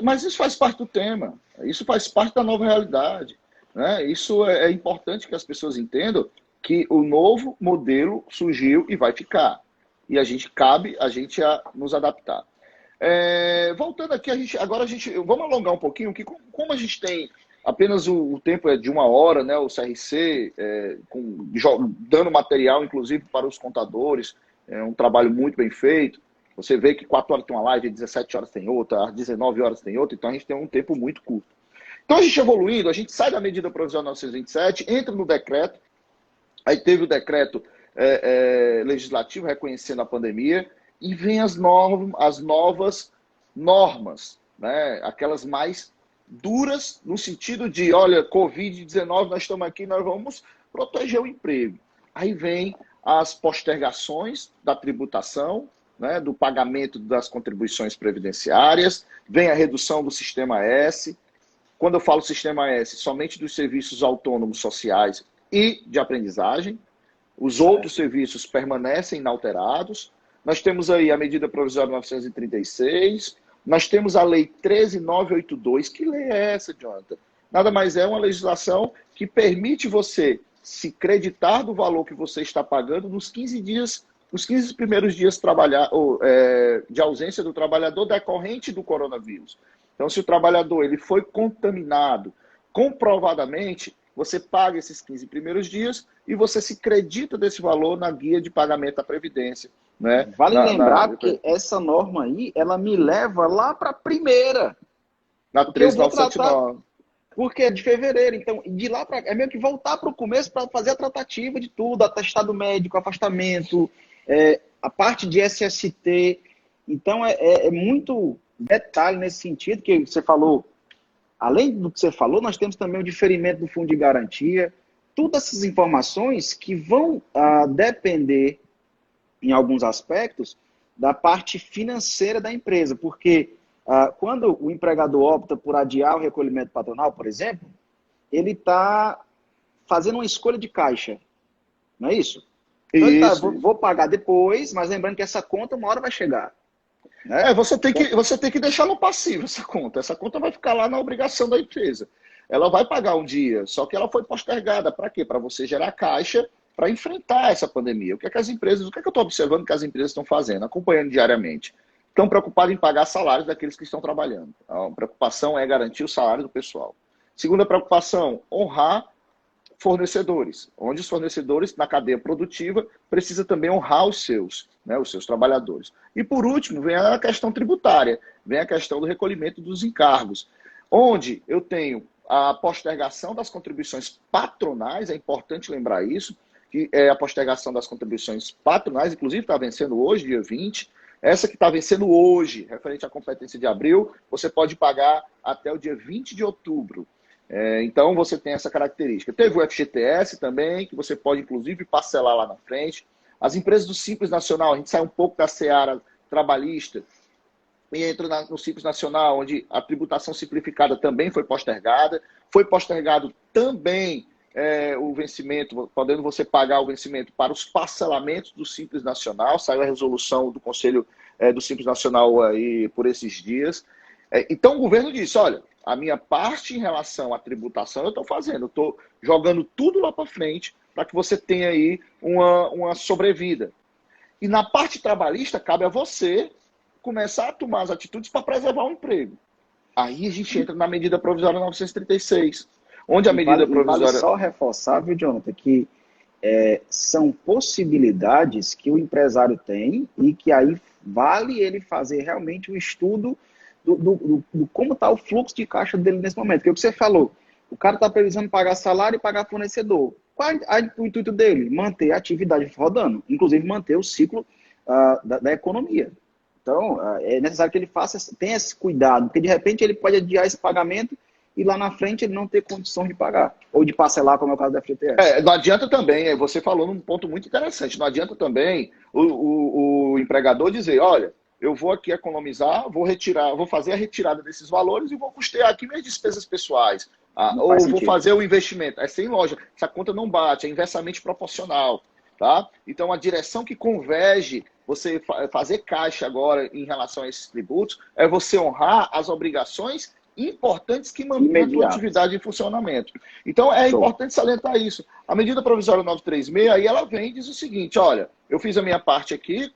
Speaker 2: Mas isso faz parte do tema, isso faz parte da nova realidade. Né? Isso é importante que as pessoas entendam que o novo modelo surgiu e vai ficar. E cabe a gente nos adaptar. Voltando aqui, vamos alongar um pouquinho, que como a gente tem apenas o tempo é de 1 hora, né, o CRC, dando material, inclusive, para os contadores, é um trabalho muito bem feito. Você vê que 4 horas tem uma live, às 17 horas tem outra, às 19 horas tem outra, então a gente tem um tempo muito curto. Então a gente evoluindo, a gente sai da medida provisória 927, entra no decreto, aí teve o decreto legislativo reconhecendo a pandemia, e vem as novas normas, né? Aquelas mais duras, no sentido de, olha, Covid-19, nós estamos aqui, nós vamos proteger o emprego. Aí vem as postergações da tributação, né, do pagamento das contribuições previdenciárias, vem a redução do Sistema S. Quando eu falo Sistema S, somente dos serviços autônomos sociais e de aprendizagem. Os outros serviços permanecem inalterados. Nós temos aí a medida provisória 936, nós temos a lei 13982. Que lei é essa, Jonathan? Nada mais é uma legislação que permite você se creditar do valor que você está pagando nos 15 primeiros dias de ausência do trabalhador decorrente do coronavírus. Então, se o trabalhador ele foi contaminado comprovadamente, você paga esses 15 primeiros dias e você se credita desse valor na guia de pagamento da Previdência. Né?
Speaker 3: Vale lembrar que essa norma aí, ela me leva lá para a primeira.
Speaker 2: Na 13979.
Speaker 3: Porque é de fevereiro. Então, de lá para é meio que voltar para o começo para fazer a tratativa de tudo, atestado médico, afastamento, a parte de SST. Então, é muito detalhe nesse sentido que você falou. Além do que você falou, nós temos também o diferimento do fundo de garantia. Todas essas informações que vão depender, em alguns aspectos, da parte financeira da empresa. Porque quando o empregador opta por adiar o recolhimento patronal, por exemplo, ele está fazendo uma escolha de caixa. Não é isso? Então,
Speaker 2: isso.
Speaker 3: Vou pagar depois, mas lembrando que essa conta uma hora vai chegar. Né?
Speaker 2: Você tem que deixar no passivo essa conta. Essa conta vai ficar lá na obrigação da empresa. Ela vai pagar um dia, só que ela foi postergada. Para quê? Para você gerar caixa para enfrentar essa pandemia. O que é que eu estou observando que as empresas estão fazendo, acompanhando diariamente? Estão preocupadas em pagar salários daqueles que estão trabalhando. A preocupação é garantir o salário do pessoal. Segunda preocupação, honrar fornecedores, onde os fornecedores na cadeia produtiva precisam também honrar os seus trabalhadores. E por último, vem a questão tributária, vem a questão do recolhimento dos encargos, onde eu tenho a postergação das contribuições patronais, é importante lembrar isso, que a postergação das contribuições patronais, inclusive está vencendo hoje, dia 20, essa que está vencendo hoje, referente à competência de abril, você pode pagar até o dia 20 de outubro. Então, você tem essa característica. Teve o FGTS também, que você pode, inclusive, parcelar lá na frente. As empresas do Simples Nacional, a gente sai um pouco da seara trabalhista e entra no Simples Nacional, onde a tributação simplificada também foi postergada. Foi postergado também o vencimento, podendo você pagar o vencimento para os parcelamentos do Simples Nacional. Saiu a resolução do Conselho do Simples Nacional aí por esses dias. Então o governo disse, olha, a minha parte em relação à tributação eu estou fazendo, eu estou jogando tudo lá para frente para que você tenha aí uma sobrevida. E na parte trabalhista, cabe a você começar a tomar as atitudes para preservar o emprego. Aí a gente entra na medida provisória 936, onde a medida provisória...
Speaker 3: Vale só reforçar, viu, Jonathan, que são possibilidades que o empresário tem e que aí vale ele fazer realmente um estudo do como está o fluxo de caixa dele nesse momento. Porque é o que você falou, o cara está precisando pagar salário e pagar fornecedor. Qual é o intuito dele? Manter a atividade rodando, inclusive manter o ciclo da economia. Então, é necessário que ele tenha esse cuidado, porque de repente ele pode adiar esse pagamento e lá na frente ele não ter condição de pagar, ou de parcelar, como é o caso da FGTS.
Speaker 2: Não adianta também, você falou num ponto muito interessante, não adianta também o empregador dizer, olha, eu vou aqui economizar, vou fazer a retirada desses valores e vou custear aqui minhas despesas pessoais. Ou vou fazer o investimento. É sem lógica, essa conta não bate, é inversamente proporcional. Tá? Então, a direção que converge você fazer caixa agora em relação a esses tributos é você honrar as obrigações importantes que mantêm a sua atividade em funcionamento. Então, é importante salientar isso. A medida provisória 936, aí ela vem e diz o seguinte, olha, eu fiz a minha parte aqui,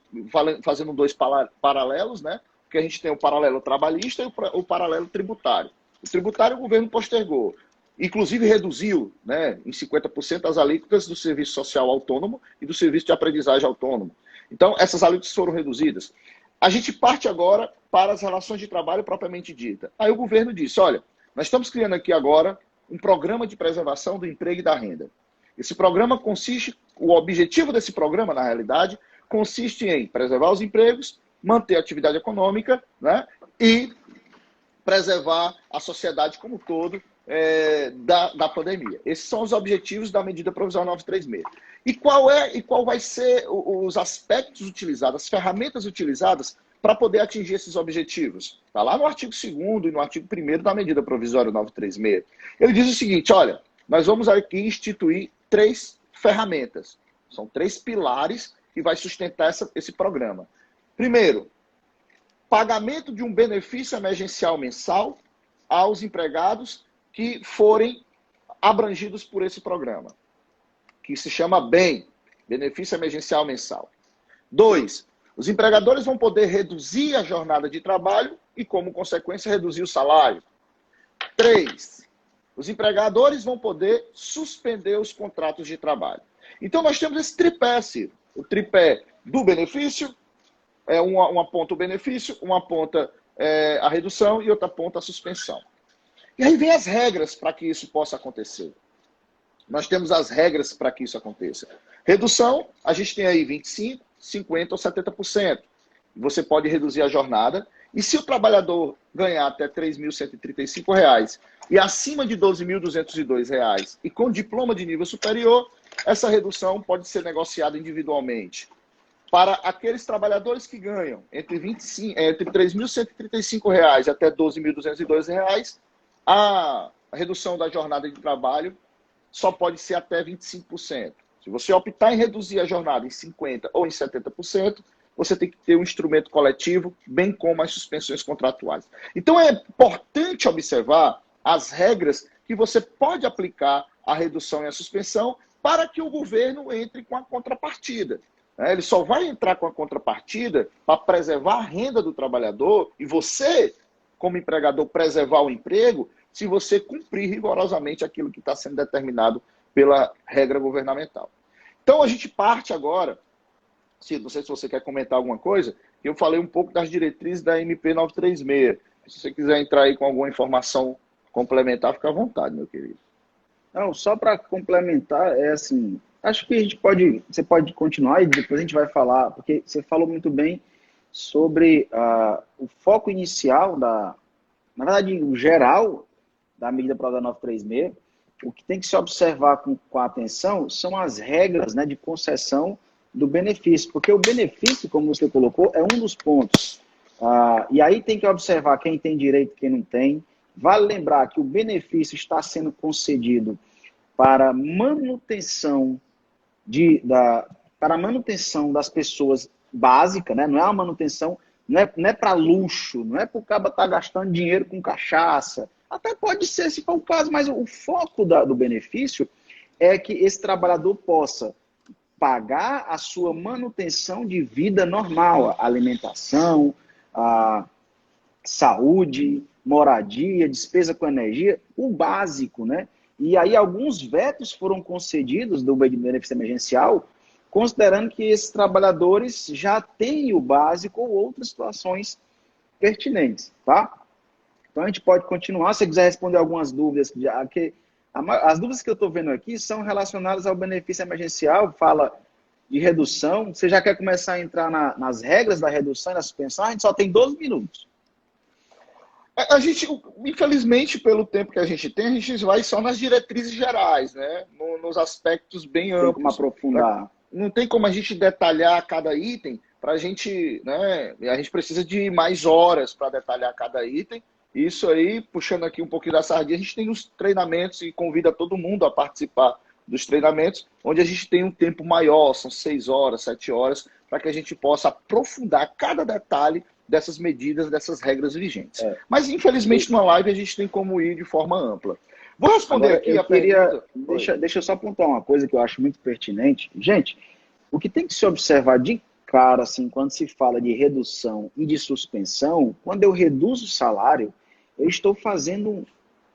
Speaker 2: fazendo dois paralelos, né? Porque a gente tem o paralelo trabalhista e o paralelo tributário. O tributário o governo postergou. Inclusive reduziu, né, em 50% as alíquotas do serviço social autônomo e do serviço de aprendizagem autônomo. Então, essas alíquotas foram reduzidas. A gente parte agora para as relações de trabalho propriamente dita. Aí o governo disse, olha, nós estamos criando aqui agora um programa de preservação do emprego e da renda. Esse programa o objetivo desse programa, na realidade, consiste em preservar os empregos, manter a atividade econômica, né, e preservar a sociedade como um todo da pandemia. Esses são os objetivos da medida provisória 936. E qual vai ser os aspectos utilizados, as ferramentas utilizadas para poder atingir esses objetivos? Está lá no artigo 2º e no artigo 1º da medida provisória 936. Ele diz o seguinte, olha, nós vamos aqui instituir 3 ferramentas. São 3 pilares que vai sustentar esse programa. Primeiro, pagamento de um benefício emergencial mensal aos empregados que forem abrangidos por esse programa, que se chama BEM, Benefício Emergencial Mensal. 2, os empregadores vão poder reduzir a jornada de trabalho e, como consequência, reduzir o salário. 3, os empregadores vão poder suspender os contratos de trabalho. Então, nós temos esse tripé, Ciro. O tripé do benefício, uma ponta o benefício, uma ponta a redução e outra ponta a suspensão. E aí vem as regras para que isso possa acontecer. Nós temos as regras para que isso aconteça. Redução, a gente tem aí 25%, 50% ou 70%. Você pode reduzir a jornada. E se o trabalhador ganhar até R$ 3.135 e acima de R$ 12.202 e com diploma de nível superior, essa redução pode ser negociada individualmente. Para aqueles trabalhadores que ganham entre R$ 3.135 até R$ 12.202, a redução da jornada de trabalho só pode ser até 25%. Se você optar em reduzir a jornada em 50% ou em 70%, você tem que ter um instrumento coletivo, bem como as suspensões contratuais. Então é importante observar as regras que você pode aplicar à redução e à suspensão para que o governo entre com a contrapartida. Ele só vai entrar com a contrapartida para preservar a renda do trabalhador e você, como empregador, preservar o emprego se você cumprir rigorosamente aquilo que está sendo determinado pela regra governamental. Então a gente parte agora, Ciro, não sei se você quer comentar alguma coisa, eu falei um pouco das diretrizes da MP 936. Se você quiser entrar aí com alguma informação complementar, fica à vontade, meu querido.
Speaker 3: Não, só para complementar, é assim, acho que você pode continuar e depois a gente vai falar, porque você falou muito bem sobre o foco inicial na verdade, o geral da medida provisória 936, o que tem que se observar com atenção são as regras, né, de concessão do benefício, porque o benefício, como você colocou, é um dos pontos. E aí tem que observar quem tem direito e quem não tem. Vale lembrar que o benefício está sendo concedido para manutenção das pessoas básicas, né? Não é uma manutenção, não é para luxo, não é para o cara estar gastando dinheiro com cachaça. Até pode ser, se for o caso, mas o foco do benefício é que esse trabalhador possa pagar a sua manutenção de vida normal, a alimentação, a saúde, moradia, despesa com energia, o básico, né? E aí alguns vetos foram concedidos do benefício emergencial, considerando que esses trabalhadores já têm o básico ou outras situações pertinentes, tá? Então a gente pode continuar, se você quiser responder algumas dúvidas, as dúvidas que eu estou vendo aqui são relacionadas ao benefício emergencial, fala de redução, você já quer começar a entrar nas regras da redução e da suspensão, a gente só tem 12 minutos.
Speaker 2: A gente, infelizmente, pelo tempo que a gente tem, a gente vai só nas diretrizes gerais, né? Nos aspectos bem amplos.
Speaker 3: Tem como aprofundar.
Speaker 2: Não tem como a gente detalhar cada item para a gente, né? A gente precisa de mais horas para detalhar cada item. Isso aí, puxando aqui um pouquinho da sardinha, a gente tem os treinamentos e convida todo mundo a participar dos treinamentos, onde a gente tem um tempo maior, são 6 horas, 7 horas, para que a gente possa aprofundar cada detalhe dessas medidas, dessas regras vigentes. Mas, infelizmente, numa live a gente tem como ir de forma ampla. Vou responder
Speaker 3: agora,
Speaker 2: aqui a pergunta.
Speaker 3: Deixa eu só apontar uma coisa que eu acho muito pertinente. Gente, o que tem que se observar de cara, assim, quando se fala de redução e de suspensão, quando eu reduzo o salário, eu estou fazendo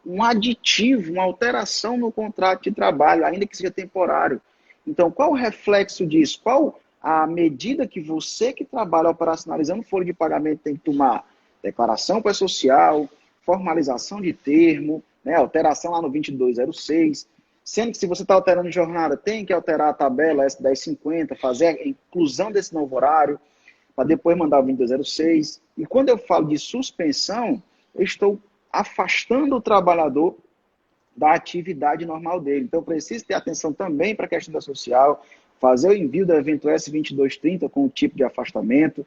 Speaker 3: um aditivo, uma alteração no contrato de trabalho, ainda que seja temporário. Então, qual o reflexo disso? Qual a medida que você que trabalha operacionalizando folha de pagamento tem que tomar? Declaração pré-social, formalização de termo, né, alteração lá no 2206, sendo que se você está alterando jornada, tem que alterar a tabela S1050, fazer a inclusão desse novo horário, para depois mandar o 2206. E quando eu falo de suspensão, eu estou afastando o trabalhador da atividade normal dele. Então, eu preciso ter atenção também para a questão da social, fazer o envio do evento S2230 com o tipo de afastamento,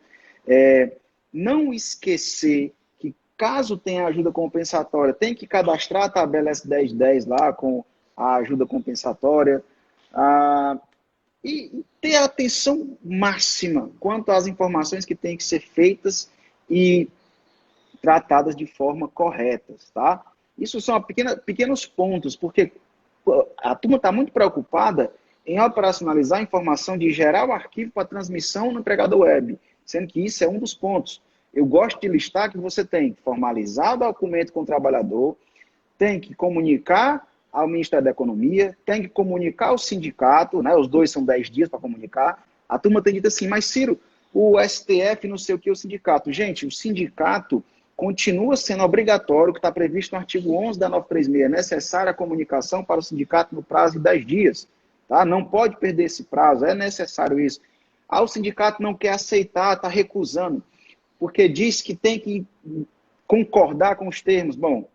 Speaker 3: não esquecer que, caso tenha ajuda compensatória, tem que cadastrar a tabela S1010 lá com a ajuda compensatória, e ter atenção máxima quanto às informações que têm que ser feitas e tratadas de forma correta, tá? Isso são pequenos pontos, porque a turma está muito preocupada em operacionalizar a informação de gerar o arquivo para transmissão no empregador web, sendo que isso é um dos pontos. Eu gosto de listar que você tem que formalizar o documento com o trabalhador, tem que comunicar ao Ministério da Economia, tem que comunicar ao sindicato, né? Os dois são 10 dias para comunicar. A turma tem dito assim, mas Ciro, o STF não sei o que, o sindicato. Gente, o sindicato continua sendo obrigatório, que está previsto no artigo 11 da 936, é necessária a comunicação para o sindicato no prazo de 10 dias. Tá? Não pode perder esse prazo, é necessário isso. O sindicato não quer aceitar, está recusando, porque diz que tem que concordar com os termos. Bom,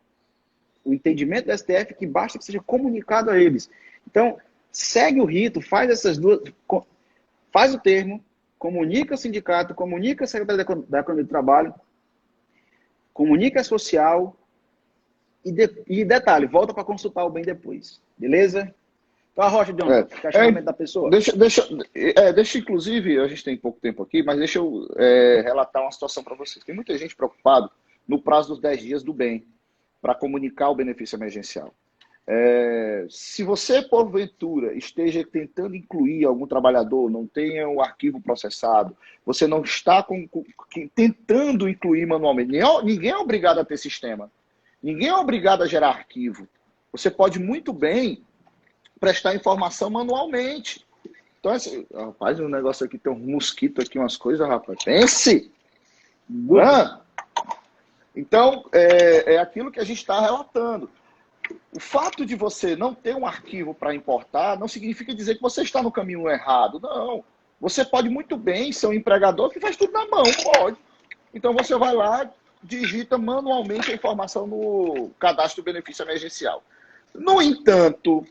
Speaker 3: o entendimento do STF é que basta que seja comunicado a eles. Então, segue o rito, faz essas duas, faz o termo, comunica ao sindicato, comunica a Secretaria da Economia do Trabalho, comunica a social e detalhe, volta para consultar o bem depois. Beleza? Então, a Rocha, John, questionamento da pessoa.
Speaker 2: Deixa, inclusive, a gente tem pouco tempo aqui, mas deixa eu relatar uma situação para vocês. Tem muita gente preocupada no prazo dos 10 dias do bem para comunicar o benefício emergencial. Se você, porventura, esteja tentando incluir algum trabalhador, não tenha o arquivo processado, você não está tentando incluir manualmente, ninguém é obrigado a ter sistema, ninguém é obrigado a gerar arquivo. Você pode muito bem prestar informação manualmente. Então, rapaz, o negócio aqui tem um mosquito aqui, umas coisas, rapaz. Pense! Então, é aquilo que a gente está relatando. O fato de você não ter um arquivo para importar não significa dizer que você está no caminho errado. Não. Você pode muito bem ser um empregador que faz tudo na mão, pode. Então você vai lá, digita manualmente a informação no cadastro do benefício emergencial. No entanto,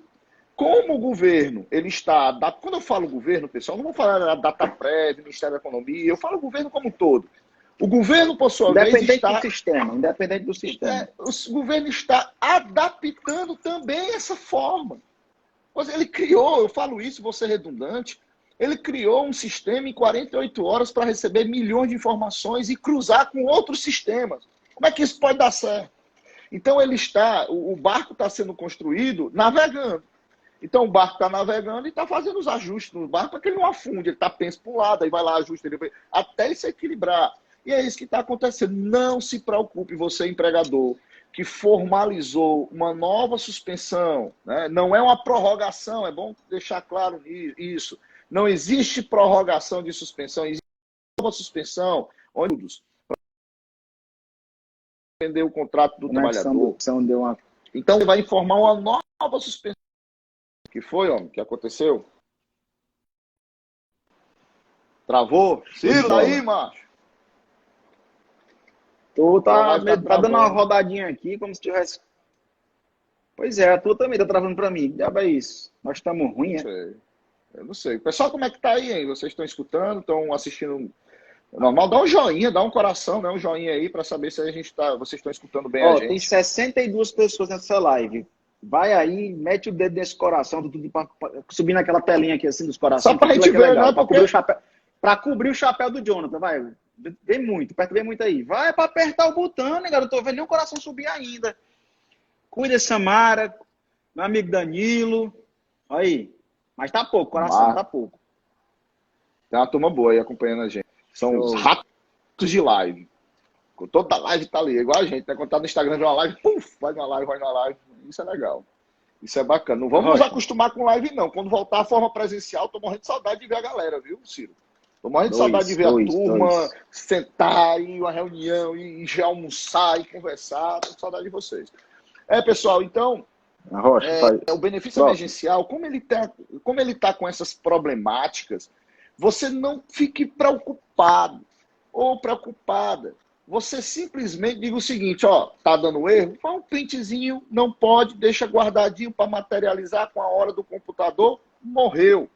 Speaker 2: como o governo, ele está... Quando eu falo governo, pessoal, não vou falar da Dataprev, Ministério da Economia, eu falo governo como um todo. O governo, por sua vez, está...
Speaker 3: Independente do sistema.
Speaker 2: O governo está adaptando também essa forma. Ele criou, eu falo isso, vou ser redundante, ele criou um sistema em 48 horas para receber milhões de informações e cruzar com outros sistemas. Como é que isso pode dar certo? Então o barco está sendo construído navegando. Então o barco está navegando e está fazendo os ajustes no barco para que ele não afunde. Ele está penso para um lado, aí vai lá, ajusta, até ele se equilibrar. E é isso que está acontecendo. Não se preocupe, você empregador, que formalizou uma nova suspensão, né? Não é uma prorrogação, é bom deixar claro isso. Não existe prorrogação de suspensão, existe uma nova suspensão, onde vender o contrato do trabalhador. Então ele vai informar uma nova suspensão. O que foi, homem? O que aconteceu? Travou? Ciro, tá aí, macho?
Speaker 3: Tá dando uma rodadinha aqui, como se tivesse... Pois é, a tua também tá travando pra mim. Diabo é isso. Nós estamos ruins,
Speaker 2: Eu não sei. Pessoal, como é que tá aí, hein? Vocês estão escutando, estão assistindo... Normal, dá um joinha, dá um coração, né? Um joinha aí para saber se vocês estão escutando bem a gente.
Speaker 3: Tem 62 pessoas nessa live. Vai aí, mete o dedo nesse coração, subir naquela telinha aqui assim dos corações.
Speaker 2: Só pra gente ver, né?
Speaker 3: Pra cobrir o chapéu do Jonathan, vai. Vem muito, aperta bem muito aí. Vai pra apertar o botão, né, garoto? Tô vendo nem o coração subir ainda. Cuida, Samara, meu amigo Danilo. Aí. Mas tá pouco, coração, tá pouco.
Speaker 2: Tem uma turma boa aí acompanhando a gente. São os ratos de live. Toda live tá ali, igual a gente, né? Quando tá no Instagram, vê uma live, puf, vai numa live. Isso é legal. Isso é bacana. Não vamos nos acostumar com live, não. Quando voltar a forma presencial, tô morrendo de saudade de ver a galera, viu, Ciro? Tô morrendo de saudade de ver a turma, sentar, ir uma reunião, e já almoçar e conversar. Tô com saudade de vocês. Pessoal, então, o benefício emergencial, como ele tá com essas problemáticas, você não fique preocupado ou preocupada. Você simplesmente diga o seguinte, tá dando erro? Faz um printzinho, não pode, deixa guardadinho para materializar com a hora do computador, morreu.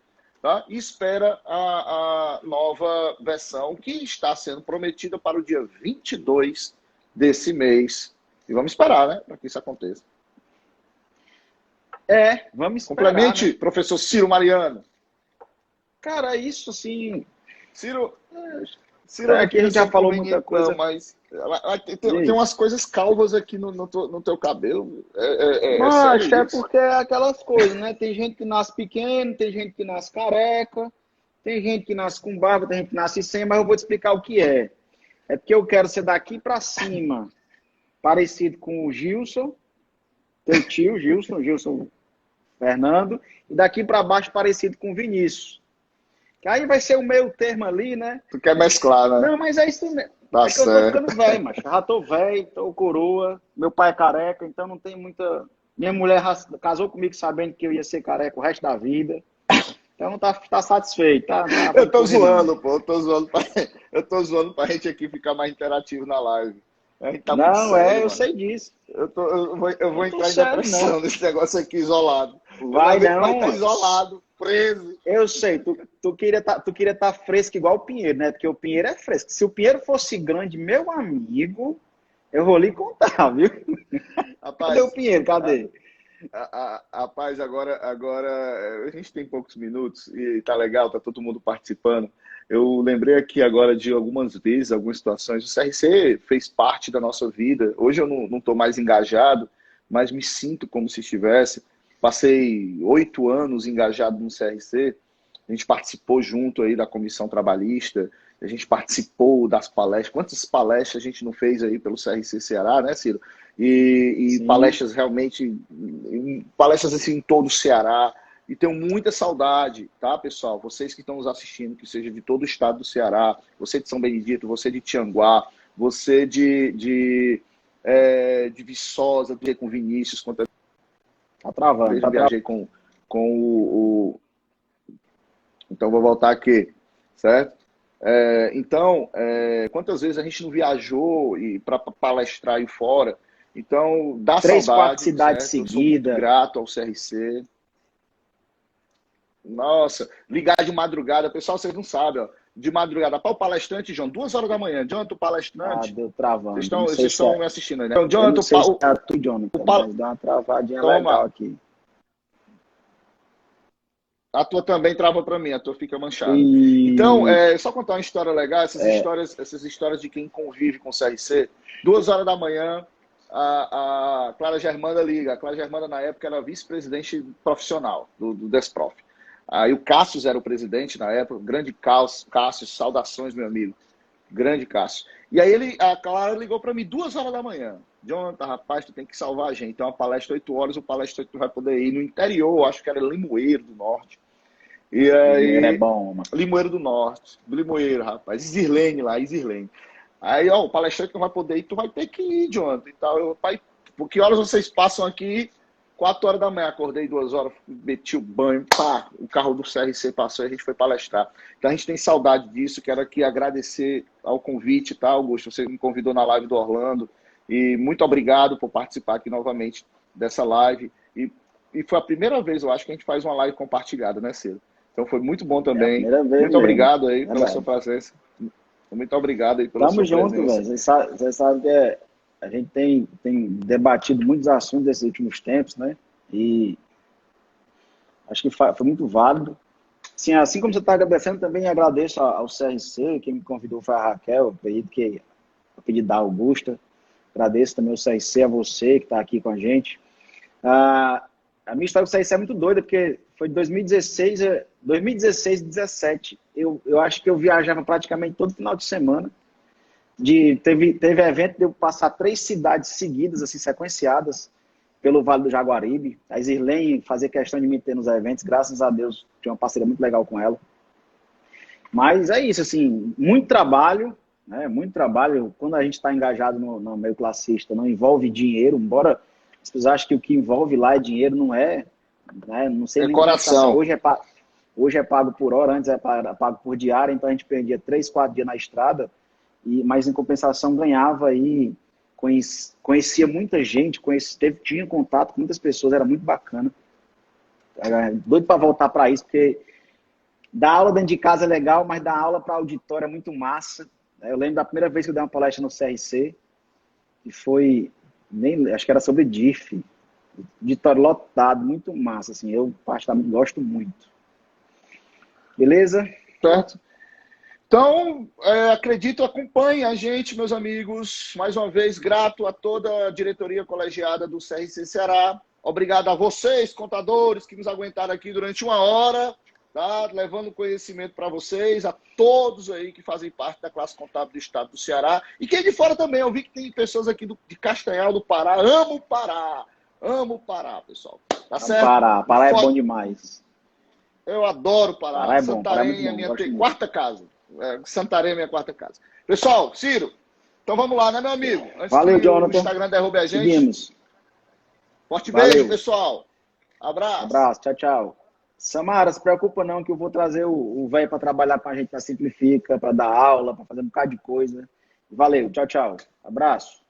Speaker 2: Tá? E espera a nova versão que está sendo prometida para o dia 22 desse mês. E vamos esperar, né, para que isso aconteça.
Speaker 3: Vamos esperar.
Speaker 2: Complemente, né? Professor Ciro Mariano.
Speaker 3: Cara, isso assim...
Speaker 2: Ciro
Speaker 3: aqui a gente já falou muita coisa.
Speaker 2: Mas tem umas coisas calvas aqui no teu cabelo.
Speaker 3: Mas é porque é aquelas coisas, né? Tem gente que nasce pequeno, tem gente que nasce careca, tem gente que nasce com barba, tem gente que nasce sem, mas eu vou te explicar o que é. É porque eu quero ser daqui pra cima, parecido com o Gilson, teu tio, Gilson Fernando, e daqui pra baixo parecido com o Vinícius. Que aí vai ser o meio termo ali, né?
Speaker 2: Tu quer mesclar, né?
Speaker 3: Não, mas é isso mesmo.
Speaker 2: Tá
Speaker 3: que eu tô ficando velho, macho. Já tô velho, tô coroa. Meu pai é careca, então não tem muita... Minha mulher casou comigo sabendo que eu ia ser careca o resto da vida. Então não tá satisfeito.
Speaker 2: Eu tô zoando, pô. Eu tô zoando pra gente aqui ficar mais interativo na live. A gente tá muito sério,
Speaker 3: eu sei disso.
Speaker 2: Eu vou entrar em depressão nesse negócio aqui isolado.
Speaker 3: Vai
Speaker 2: estar isolado, preso.
Speaker 3: Eu sei, tu queria tá fresco igual o Pinheiro, né? Porque o Pinheiro é fresco. Se o Pinheiro fosse grande, meu amigo, eu vou lhe contar, viu?
Speaker 2: Rapaz,
Speaker 3: cadê o Pinheiro? Cadê?
Speaker 2: Rapaz, agora a gente tem poucos minutos e tá legal, tá todo mundo participando. Eu lembrei aqui agora de algumas vezes, algumas situações. O CRC fez parte da nossa vida. Hoje eu não estou mais engajado, mas me sinto como se estivesse. Passei 8 anos engajado no CRC. A gente participou junto aí da comissão trabalhista. A gente participou das palestras. Quantas palestras a gente não fez aí pelo CRC Ceará, né, Ciro? E palestras realmente, palestras assim em todo o Ceará. E tenho muita saudade, tá, pessoal? Vocês que estão nos assistindo, que seja de todo o estado do Ceará, você de São Benedito, você de Tianguá, você de Viçosa, com Vinícius, quantas
Speaker 3: Tá travando,
Speaker 2: vezes
Speaker 3: tá
Speaker 2: eu viajei com Então, vou voltar aqui, certo? Então, quantas vezes a gente não viajou para palestrar aí fora? Então, dá
Speaker 3: 3, 4
Speaker 2: saudade,
Speaker 3: cidades
Speaker 2: certo? Eu sou muito
Speaker 3: seguidas.
Speaker 2: grato ao CRC. Nossa, ligar de madrugada, pessoal, vocês não sabem, ó. De madrugada para o palestrante, João, 2 horas da manhã. Jonathan, o
Speaker 3: Ah,
Speaker 2: palestrante,
Speaker 3: deu
Speaker 2: vocês
Speaker 3: travando.
Speaker 2: estão,
Speaker 3: Não
Speaker 2: vocês
Speaker 3: sei se
Speaker 2: estão
Speaker 3: é,
Speaker 2: me assistindo aí, né? Então,
Speaker 3: eu não
Speaker 2: Jonathan,
Speaker 3: sei se é tu, Jonathan,
Speaker 2: pal-
Speaker 3: mas deu uma travadinha legal
Speaker 2: toma,
Speaker 3: aqui.
Speaker 2: a tua também trava para mim, a tua fica manchada. Então,
Speaker 3: E
Speaker 2: só contar uma história legal, essas histórias de quem convive com o CRC. 2 horas da manhã, a Clara Germana liga. A Clara Germana, na época, era vice-presidente profissional do Desprof. Aí o Cássio era o presidente na época, grande Cássio, saudações, meu amigo. Grande Cássio. E aí a Clara ligou para mim 2 horas da manhã. Jonathan, rapaz, tu tem que salvar a gente. Tem uma palestra 8 horas, o palestrante tu vai poder ir no interior, acho que era Limoeiro do Norte. E
Speaker 3: Limoeiro é
Speaker 2: aí,
Speaker 3: bom, mano.
Speaker 2: Limoeiro do Norte, Limoeiro, rapaz, Isilene lá, Isilene. Aí, ó, o palestrante não vai poder ir, tu vai ter que ir, Jonathan, e tal. Eu, pai, por que horas vocês passam aqui? 4 horas da manhã, acordei 2 horas, meti o banho, pá, o carro do CRC passou e a gente foi palestrar. Então a gente tem saudade disso, quero aqui agradecer ao convite, tá, Augusto? Você me convidou na live do Orlando, e muito obrigado por participar aqui novamente dessa live. E foi a primeira vez, eu acho, que a gente faz uma live compartilhada, né, Ciro? Então foi muito bom
Speaker 3: É a
Speaker 2: também.
Speaker 3: primeira vez
Speaker 2: Muito
Speaker 3: mesmo.
Speaker 2: obrigado aí pela
Speaker 3: Verdade.
Speaker 2: sua presença. Muito obrigado aí pela
Speaker 3: Tamo
Speaker 2: sua
Speaker 3: junto,
Speaker 2: presença.
Speaker 3: velho. Você sabe que a gente tem debatido muitos assuntos nesses últimos tempos, né? E acho que foi muito válido. Assim como você está agradecendo, também agradeço ao CRC, quem me convidou foi a Raquel, acredito que a pedido da Augusta. Agradeço também ao CRC, a você que está aqui com a gente. A minha história com o CRC é muito doida, porque foi de 2016 e 2017. Eu acho que eu viajava praticamente todo final de semana. Teve evento de eu passar 3 cidades seguidas, assim, sequenciadas, pelo Vale do Jaguaribe. A Isilene fazia questão de me ter nos eventos, graças a Deus, tinha uma parceria muito legal com ela. Mas é isso, assim, muito trabalho, né? Muito trabalho. Quando a gente está engajado no meio classista, não envolve dinheiro, embora as pessoas achem que o que envolve lá é dinheiro, não é, né? Não sei
Speaker 2: É
Speaker 3: nem
Speaker 2: coração.
Speaker 3: hoje é pago por hora, antes é pago por diária, então a gente perdia 3, 4 dias na estrada, mas em compensação ganhava aí, conhecia muita gente, tinha contato com muitas pessoas, era muito bacana. Era doido para voltar para isso, porque dar aula dentro de casa é legal, mas dar aula para auditório é muito massa. Eu lembro da primeira vez que eu dei uma palestra no CRC, e foi, acho que era sobre DIF, auditório lotado, muito massa, assim, eu particularmente gosto muito. Beleza?
Speaker 2: Certo? Então, acredito, acompanhe a gente, meus amigos. Mais uma vez, grato a toda a diretoria colegiada do CRC Ceará. Obrigado a vocês, contadores, que nos aguentaram aqui durante 1 hora, tá? Levando conhecimento para vocês, a todos aí que fazem parte da classe contábil do estado do Ceará. E quem de fora também, eu vi que tem pessoas aqui de Castanhal, do Pará. Amo o Pará, pessoal. Tá certo?
Speaker 3: Pará é bom demais.
Speaker 2: Eu adoro Pará.
Speaker 3: Pará é bom,
Speaker 2: Santarém é minha quarta casa. Santarém é minha quarta casa. Pessoal, Ciro, então vamos lá, né, meu amigo? Antes
Speaker 3: Valeu,
Speaker 2: que
Speaker 3: Jonathan.
Speaker 2: o Instagram derrube a gente.
Speaker 3: Seguimos.
Speaker 2: Forte
Speaker 3: Valeu.
Speaker 2: beijo, pessoal. Abraço.
Speaker 3: Abraço, tchau, tchau. Samara, se preocupa não que eu vou trazer o velho para trabalhar com a gente na Simplifica, para dar aula, para fazer um bocado de coisa. Valeu, tchau, tchau. Abraço.